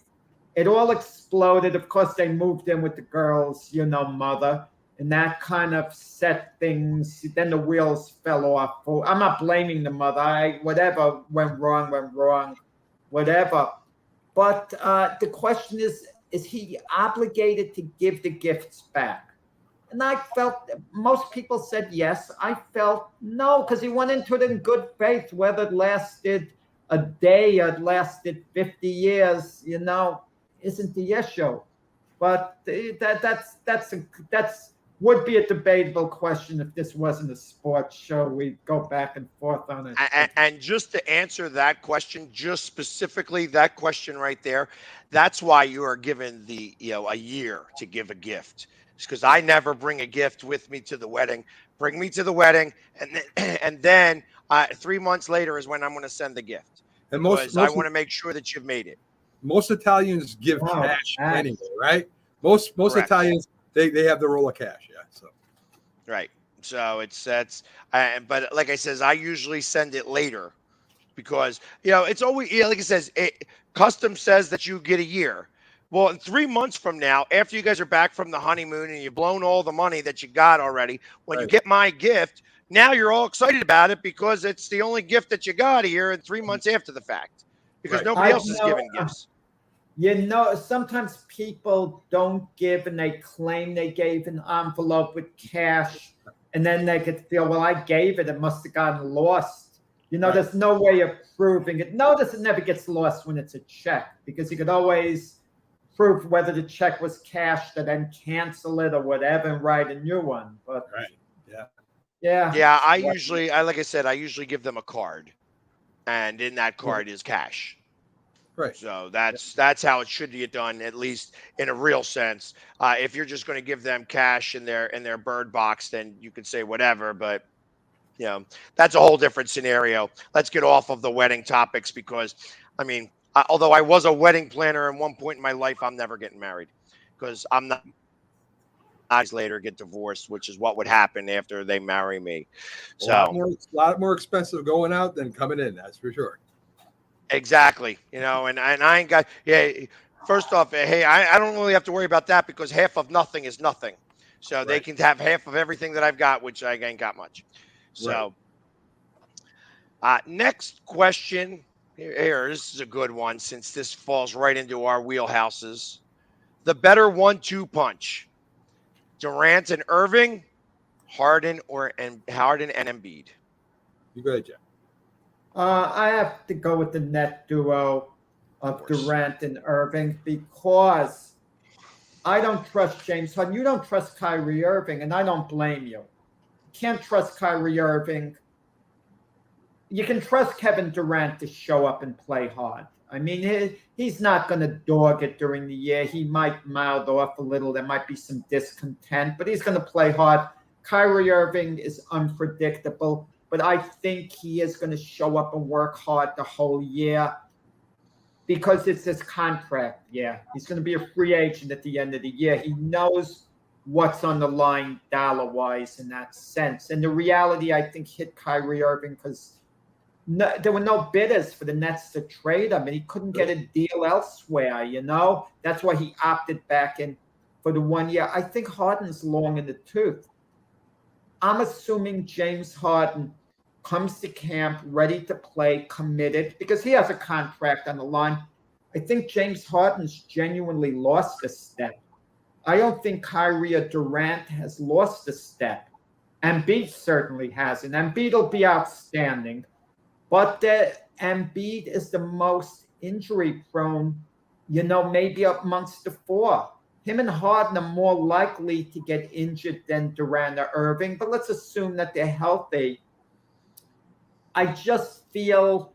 It all exploded. Of course, they moved in with the girl's, mother, and that kind of set things. Then the wheels fell off. I'm not blaming the mother. Whatever went wrong, whatever. But the question is he obligated to give the gifts back? And I felt most people said yes. I felt no, because he went into it in good faith. Whether it lasted a day or it lasted 50 years, isn't the issue. But that's would be a debatable question if this wasn't a sports show. We'd go back and forth on it. And just to answer that question, just specifically that question right there, that's why you are given a year to give a gift. Because I never bring a gift with me to the wedding. Bring me to the wedding, and then 3 months later is when I'm going to send the gift. And because I want to make sure that you've made it. Most Italians give cash anyway, right? Most Italians they have the roll of cash, yeah. So right. So but like I says, I usually send it later because it's always like it says, custom says that you get a year. Well, in 3 months from now, after you guys are back from the honeymoon and you've blown all the money that you got already, when you get my gift, now you're all excited about it because it's the only gift that you got here in 3 months after the fact. Because nobody else is giving gifts. Sometimes people don't give and they claim they gave an envelope with cash, and then they could feel, well, I gave it. It must have gotten lost. There's no way of proving it. Notice it never gets lost when it's a check, because you could always prove whether the check was cashed and then cancel it or whatever and write a new one. But yeah. I like I said, I usually give them a card, and in that card is cash. Right. So that's how it should get done, at least in a real sense. If you're just going to give them cash in their bird box, then you could say whatever. But that's a whole different scenario. Let's get off of the wedding topics, because although I was a wedding planner at one point in my life, I'm never getting married, because I'm not. Later get divorced, which is what would happen after they marry me. So a lot more expensive going out than coming in. That's for sure. Exactly. And I ain't got, first off, hey, I don't really have to worry about that, because half of nothing is nothing. So they can have half of everything that I've got, which I ain't got much. So next question here, this is a good one, since this falls right into our wheelhouses. The better 1-2 punch, Durant and Irving, Harden and Embiid. You go ahead, Jeff. I have to go with the net duo of Durant and Irving, because I don't trust James Harden. You don't trust Kyrie Irving, and I don't blame you. You can't trust Kyrie Irving. You can trust Kevin Durant to show up and play hard. He's not going to dog it during the year. He might mouth off a little. There might be some discontent, but he's going to play hard. Kyrie Irving is unpredictable, but I think he is going to show up and work hard the whole year, because it's his contract. Yeah, he's going to be a free agent at the end of the year. He knows what's on the line dollar-wise in that sense. And the reality, I think, hit Kyrie Irving because there were no bidders for the Nets to trade him, and he couldn't get a deal elsewhere, That's why he opted back in for the 1 year. I think Harden's long in the tooth. I'm assuming James Harden comes to camp ready to play, committed, because he has a contract on the line. I think James Harden's genuinely lost a step. I don't think Kyrie or Durant has lost a step. Embiid certainly hasn't. Embiid will be outstanding, but Embiid is the most injury prone, maybe amongst the four. Him and Harden are more likely to get injured than Durant or Irving, but let's assume that they're healthy. I just feel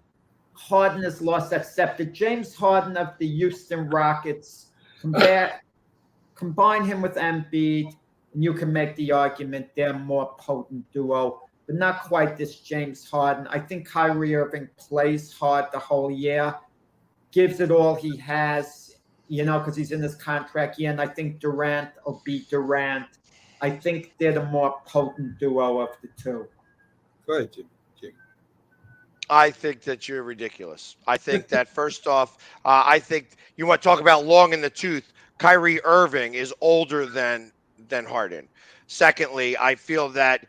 Harden has lost that step. The James Harden of the Houston Rockets, combine him with Embiid, and you can make the argument they're a more potent duo, but not quite this James Harden. I think Kyrie Irving plays hard the whole year, gives it all he has, because he's in this contract year, and I think Durant will be Durant. I think they're the more potent duo of the two. Go ahead, Jim. I think that you're ridiculous. I think that, first off, I think you want to talk about long in the tooth. Kyrie Irving is older than Harden. Secondly, I feel that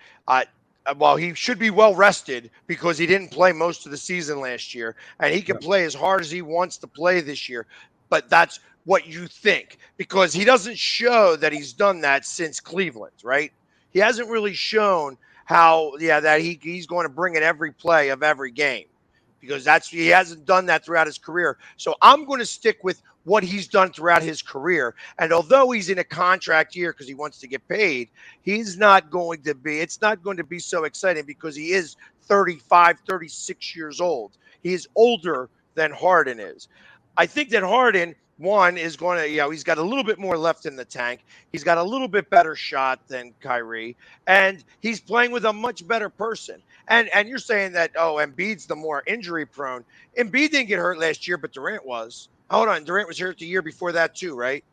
while he should be well rested because he didn't play most of the season last year, and he can play as hard as he wants to play this year, but that's what you think, because he doesn't show that he's done that since Cleveland, right? He hasn't really shown that he's going to bring it every play of every game, because he hasn't done that throughout his career. So I'm going to stick with what he's done throughout his career. And although he's in a contract year because he wants to get paid, it's not going to be so exciting because he is 35, 36 years old. He is older than Harden is. I think that Harden, one, is going to, he's got a little bit more left in the tank. He's got a little bit better shot than Kyrie, and he's playing with a much better person. And you're saying that, Embiid's the more injury prone. Embiid didn't get hurt last year, but Durant was. Hold on, Durant was hurt the year before that too, right?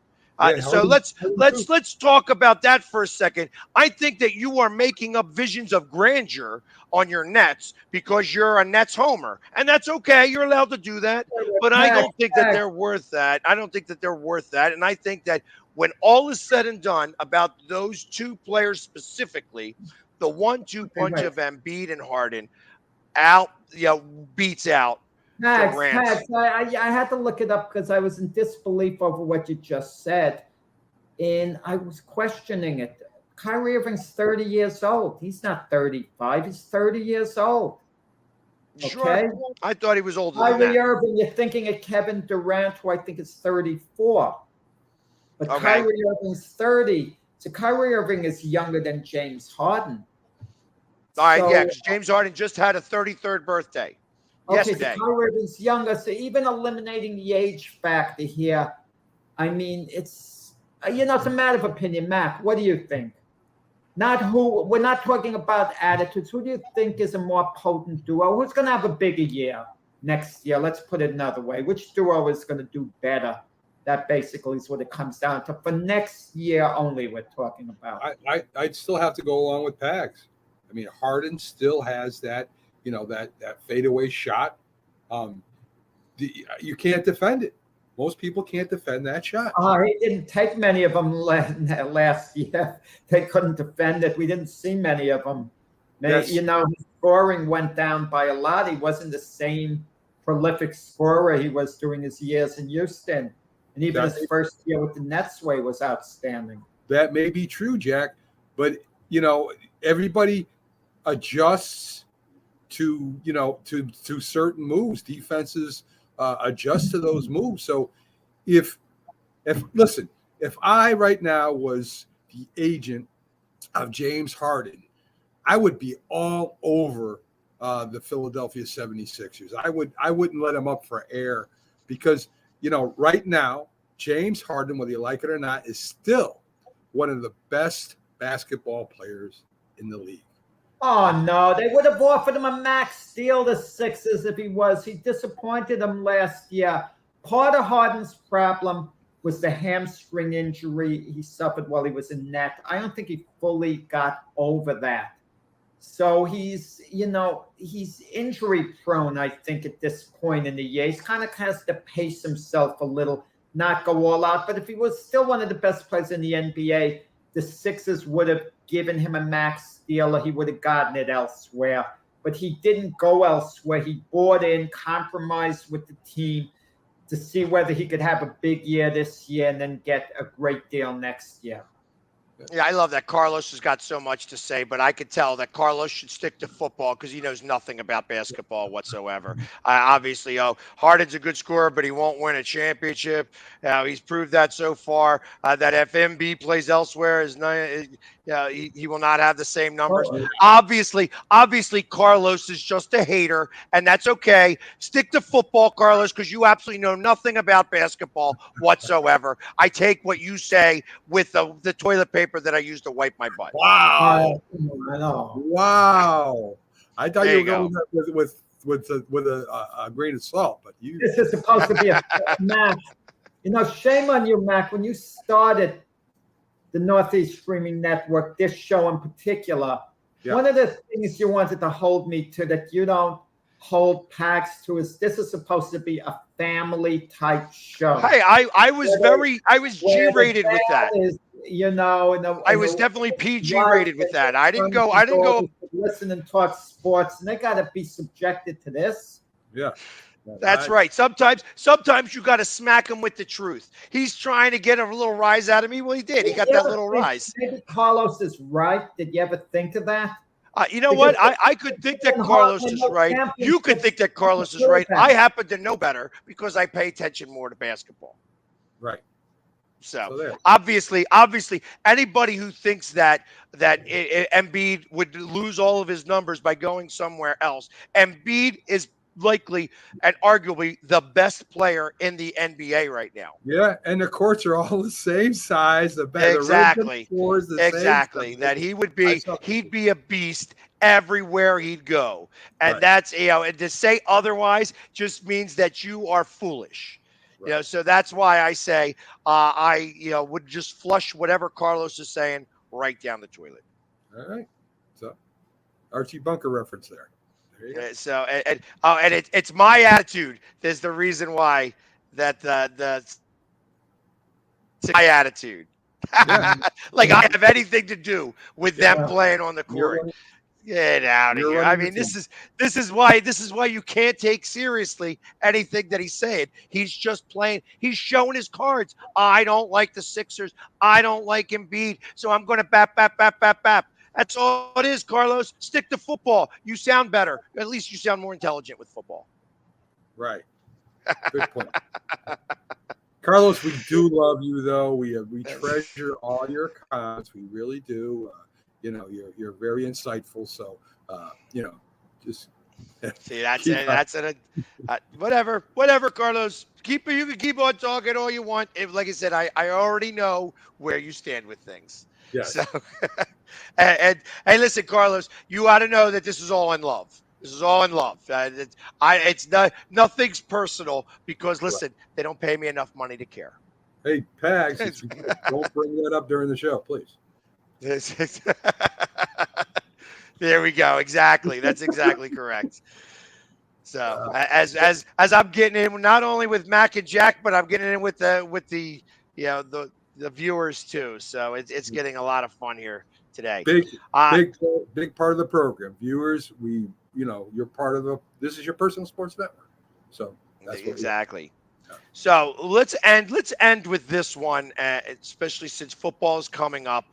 So let's talk about that for a second. I think that you are making up visions of grandeur on your Nets because you're a Nets homer, and that's okay. You're allowed to do that, but I don't think that they're worth that. And I think that when all is said and done about those two players specifically, the 1-2 punch of Embiid and Harden beats out Max, Durant's. I had to look it up because I was in disbelief over what you just said. And I was questioning it. Kyrie Irving's 30 years old. He's not 35. He's 30 years old. Okay. Sure. I thought he was older than Kyrie that. Irving, you're thinking of Kevin Durant, who I think is 34. But Okay. Kyrie Irving's 30. So Kyrie Irving is younger than James Harden. All right, So- yeah, because James Harden just had a 33rd birthday yesterday. So Kyrie Irving's younger. So even eliminating the age factor here, I mean, it's it's a matter of opinion. Mac, what do you think? We're not talking about attitudes. Who do you think is a more potent duo? Who's going to have a bigger year next year? Let's put it another way. Which duo is going to do better? That basically is what it comes down to. For next year only, we're talking about. I'd still have to go along with Pags. I mean, Harden still has that, that fadeaway shot. You can't defend it. Most people can't defend that shot. He didn't take many of them last year. They couldn't defend it. We didn't see many of them. Yes. His scoring went down by a lot. He wasn't the same prolific scorer he was during his years in Houston. And even his first year with the Nets was outstanding. That may be true, Jack, but everybody adjusts to certain moves. Defenses adjust to those moves. So if I right now was the agent of James Harden, I would be all over the Philadelphia 76ers. I wouldn't let him up for air because right now, James Harden, whether you like it or not, is still one of the best basketball players in the league. Oh, no. They would have offered him a max deal, the Sixers, if he was. He disappointed them last year. Part of Harden's problem was the hamstring injury he suffered while he was in net. I don't think he fully got over that. So he's injury prone, I think, at this point in the year. He's kind of has to pace himself a little, not go all out. But if he was still one of the best players in the NBA, the Sixers would have given him a max deal or he would have gotten it elsewhere. But he didn't go elsewhere. He bought in, compromised with the team to see whether he could have a big year this year and then get a great deal next year. Yeah, I love that Carlos has got so much to say, but I could tell that Carlos should stick to football because he knows nothing about basketball whatsoever. Obviously, Harden's a good scorer, but he won't win a championship. He's proved that so far. That if Embiid plays elsewhere, he will not have the same numbers. Obviously, Carlos is just a hater, and that's okay. Stick to football, Carlos, because you absolutely know nothing about basketball whatsoever. I take what you say with the toilet paper that I use to wipe my butt. Wow! Wow! I thought you were going with a grain of salt, but you. This is supposed to be a match. Shame on you, Mac. When you started the Northeast Streaming Network, this show in particular, one of the things you wanted to hold me to that you don't hold Pax to is this is supposed to be a family type show. Hey, I was G-rated with that. I was definitely PG rated with that. I didn't go listen and talk sports, and they got to be subjected to this. Yeah. That's right. Sometimes you got to smack him with the truth. He's trying to get a little rise out of me. Well, he did. He got that little rise. Maybe Carlos is right. Did you ever think of that? You know what? I could think that Carlos is right. You could think that Carlos is right. I happen to know better because I pay attention more to basketball. Right. So obviously, anybody who thinks that Embiid would lose all of his numbers by going somewhere else, Embiid is likely and arguably the best player in the NBA right now. Yeah, and the courts are all the same size. Exactly. Same. That he'd be a beast everywhere he'd go, and that's and to say otherwise just means that you are foolish. Right. So that's why I say I would just flush whatever Carlos is saying right down the toilet. All right. So Archie Bunker reference there. There you go. So and it's my attitude. There's the reason why that it's my attitude. Yeah. Like I have anything to do with them playing on the court. Get out of You're here. I running the mean, team. this is why you can't take seriously anything that he's saying. He's just playing. He's showing his cards. I don't like the Sixers. I don't like Embiid. So I'm going to bap. That's all it is, Carlos. Stick to football. You sound better. At least you sound more intelligent with football. Right. Good point. Carlos, we do love you, though. We treasure all your comments. We really do. You're very insightful. So, just see, whatever, Carlos. You can keep on talking all you want. Like I said, I already know where you stand with things. Yes. So, and hey, listen, Carlos, you ought to know that this is all in love. This is all in love. Nothing's personal because listen, they don't pay me enough money to care. Hey, Pags, don't bring that up during the show, please. There we go. Exactly. That's exactly correct. So as I'm getting in, not only with Mac and Jack, but I'm getting in with the viewers too. So it's getting a lot of fun here today. Big part of the program. Viewers, you're part of this is your personal sports network. So that's exactly. So let's end with this one, especially since football is coming up.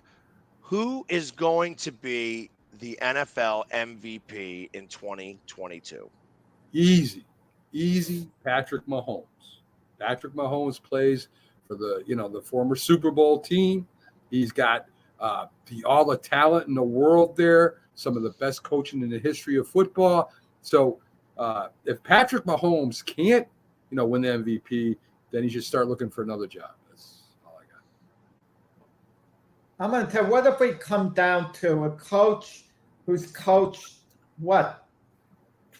Who is going to be the NFL MVP in 2022? Easy. Patrick Mahomes. Patrick Mahomes plays for the former Super Bowl team. He's got all the talent in the world there. Some of the best coaching in the history of football. So if Patrick Mahomes can't, win the MVP, then he should start looking for another job. That's all I got. I'm going to tell you, what if we come down to a coach who's coached,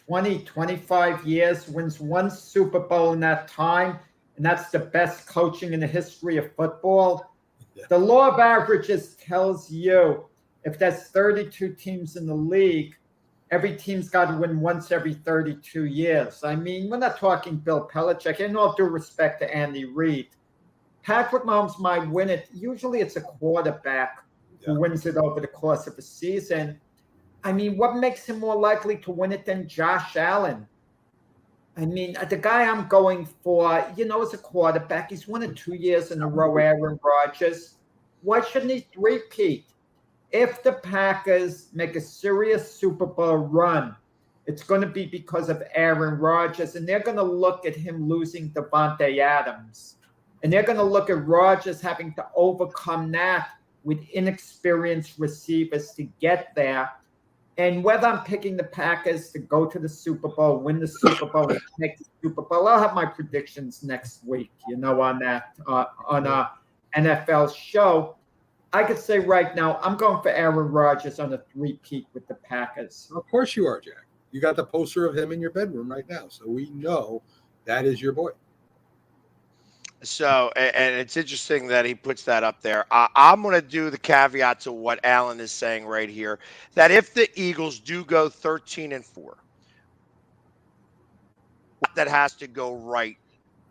20, 25 years, wins one Super Bowl in that time, and that's the best coaching in the history of football? Yeah. The law of averages tells you if there's 32 teams in the league, every team's got to win once every 32 years. I mean, we're not talking Bill Belichick. And all due respect to Andy Reid, Patrick Mahomes might win it. Usually it's a quarterback who wins it over the course of a season. I mean, what makes him more likely to win it than Josh Allen? I mean, the guy I'm going for, is a quarterback. He's won it 2 years in a row, Aaron Rodgers. Why shouldn't he repeat? If the Packers make a serious Super Bowl run, it's going to be because of Aaron Rodgers, and they're going to look at him losing Devontae Adams. And they're going to look at Rodgers having to overcome that with inexperienced receivers to get there. And whether I'm picking the Packers to go to the Super Bowl, win the Super Bowl, and make the Super Bowl, I'll have my predictions next week, on that, on a NFL show. I could say right now, I'm going for Aaron Rodgers on a three-peat with the Packers. Of course you are, Jack. You got the poster of him in your bedroom right now, so we know that is your boy. So, and it's interesting that he puts that up there. I'm going to do the caveat to what Alan is saying right here, that if the Eagles do go 13-4, that has to go right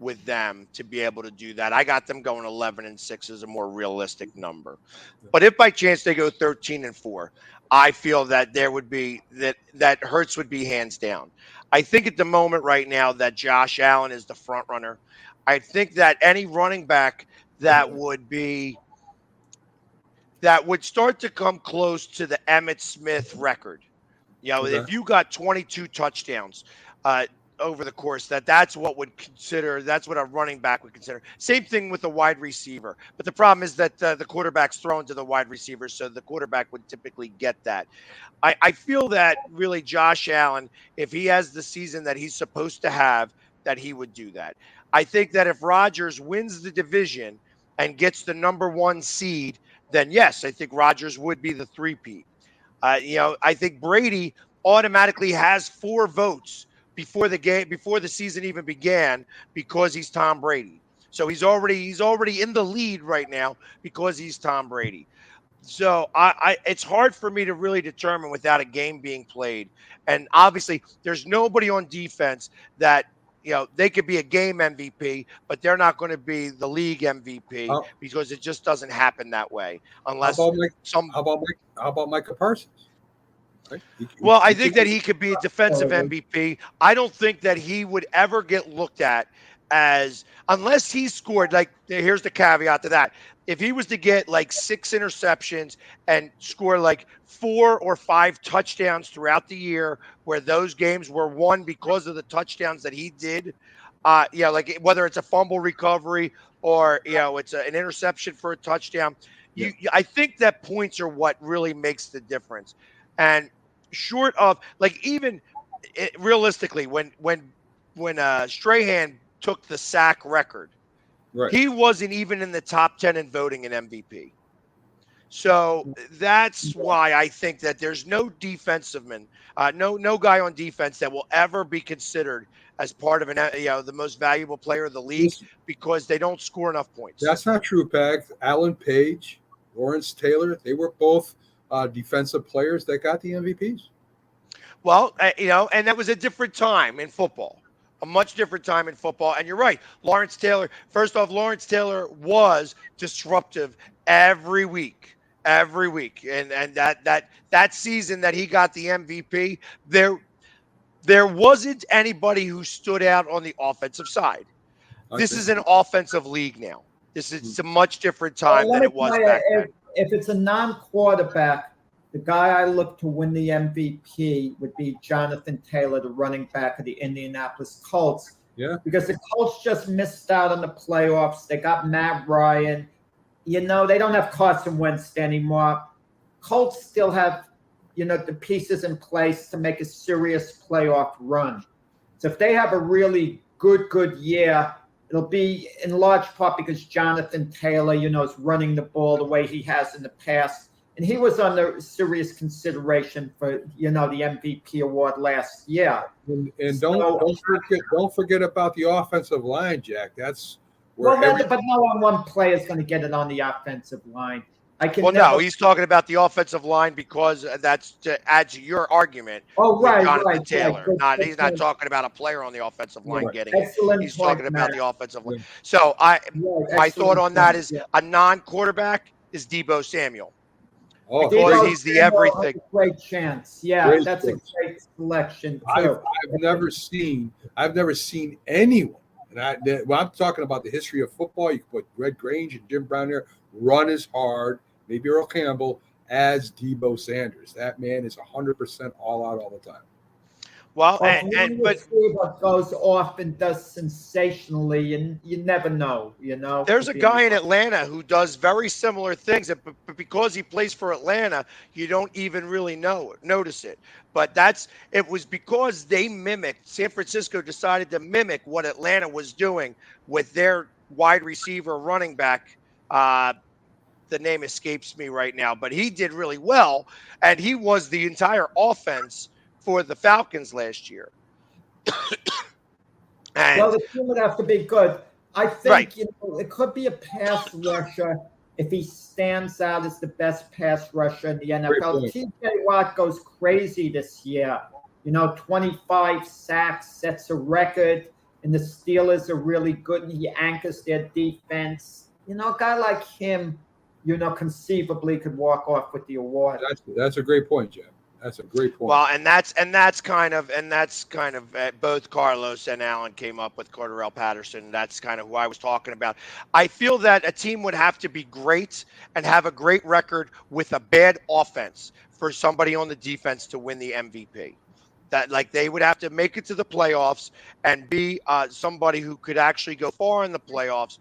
with them to be able to do that. I got them going 11-6 as a more realistic number. But if by chance they go 13-4, I feel that there would be that Hurts would be hands down. I think at the moment right now that Josh Allen is the front runner. I think that any running back that would start to come close to the Emmitt Smith record. If you got 22 touchdowns over the course, that's what a running back would consider. Same thing with a wide receiver. But the problem is that the quarterback's thrown to the wide receiver, so the quarterback would typically get that. I feel that really Josh Allen, if he has the season that he's supposed to have, that he would do that. I think that if Rodgers wins the division and gets the number 1 seed, then yes, I think Rodgers would be the three-peat. I think Brady automatically has 4 votes before the season even began because he's Tom Brady. So he's already in the lead right now because he's Tom Brady. So it's hard for me to really determine without a game being played. And obviously there's nobody on defense that they could be a game MVP, but they're not going to be the league MVP because it just doesn't happen that way. Unless how about Micah Parsons? Right? Well, I think that he could be a defensive MVP. I don't think that he would ever get looked at as, unless he scored, like, here's the caveat to that. If he was to get like 6 interceptions and score like 4 or 5 touchdowns throughout the year, where those games were won because of the touchdowns that he did, like whether it's a fumble recovery or, it's an interception for a touchdown, I think that points are what really makes the difference. And short of, like, even realistically, when Strahan took the sack record, Right. he wasn't even in the top 10 in voting in MVP. So that's why I think that there's no defensiveman, no guy on defense that will ever be considered as part of the most valuable player of the league, because they don't score enough points. That's not true, Pag. Alan Page, Lawrence Taylor, they were both defensive players that got the MVPs. Well, and that was a different time in football, a much different time in football. And you're right. Lawrence Taylor, first off, Lawrence Taylor was disruptive every week. And that season that he got the MVP, there wasn't anybody who stood out on the offensive side. This is an offensive league now. It's a much different time than it was back then. If it's a non-quarterback, the guy I look to win the MVP would be Jonathan Taylor, the running back of the Indianapolis Colts. Yeah. Because the Colts just missed out on the playoffs. They got Matt Ryan. They don't have Carson Wentz anymore. Colts still have, the pieces in place to make a serious playoff run. So if they have a really good year, it'll be in large part because Jonathan Taylor, is running the ball the way he has in the past. And he was under serious consideration for, the MVP award last year. And don't forget about the offensive line, Jack. That's where but no one player is going to get it on the offensive line. No, he's talking about the offensive line because that's to add to your argument. Oh, right, Jonathan Taylor. He's not talking about a player on the offensive line getting it. He's talking about the offensive line. So my thought on that is a non-quarterback is Deebo Samuel. Oh, because he's the everything. Great chance. Yeah, that's a great selection too. I've never seen anyone. And when I'm talking about the history of football, you can put Red Grange and Jim Brown there, run as hard, maybe Earl Campbell, as Deebo Sanders. That man is 100% all out all the time. Well, but what goes off and does sensationally, and you never know. There's a guy in Atlanta who does very similar things, but because he plays for Atlanta, you don't even really notice it. But it was because they mimicked. San Francisco decided to mimic what Atlanta was doing with their wide receiver running back. The name escapes me right now, but he did really well, and he was the entire offense for the Falcons last year. The team would have to be good. I think it could be a pass rusher if he stands out as the best pass rusher in the NFL. TJ Watt goes crazy this year. 25 sacks, sets a record, and the Steelers are really good, and he anchors their defense. A guy like him, conceivably could walk off with the award. That's a great point, Jeff. That's a great point. Well, and that's kind of both Carlos and Alan came up with Cordarrelle Patterson. That's kind of who I was talking about. I feel that a team would have to be great and have a great record with a bad offense for somebody on the defense to win the MVP. That they would have to make it to the playoffs and be somebody who could actually go far in the playoffs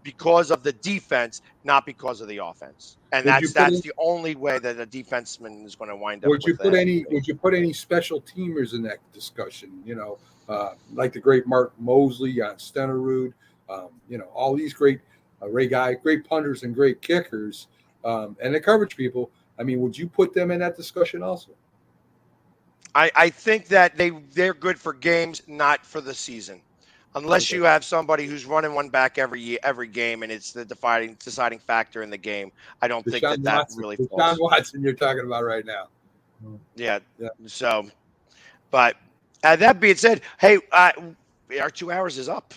because of the defense, not because of the offense. And that's the only way that a defenseman is going to wind up. Would you put any special teamers in that discussion? Like the great Mark Mosley on Stenerud, all these great great punters and great kickers, and the coverage people. I mean, would you put them in that discussion also? I think that they're good for games, not for the season. Unless you have somebody who's running one back every game, and it's the deciding factor in the game, I don't think that really falls. Deshaun Watson, you're talking about right now. Yeah. So, but that being said, hey, our 2 hours is up.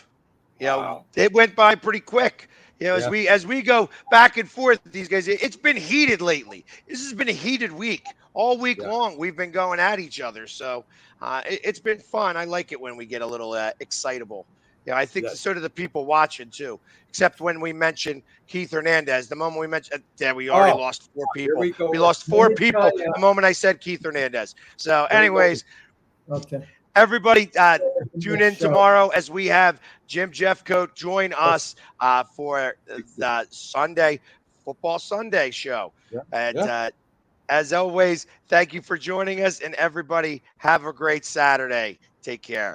Wow. It went by pretty quick. As we go back and forth with these guys, it's been heated lately. This has been a heated week. all week long we've been going at each other. So it's been fun. I like it when we get a little excitable. Yeah, I think so do the people watching too. Except when we mention Keith Hernandez. The moment we mentioned, we already lost 4 people. We lost 4 people the moment I said Keith Hernandez. So, anyways, okay. Everybody, tune in tomorrow as we have Jim Jeffcoat join us for the Sunday Football Sunday show. And as always, thank you for joining us, and everybody have a great Saturday. Take care.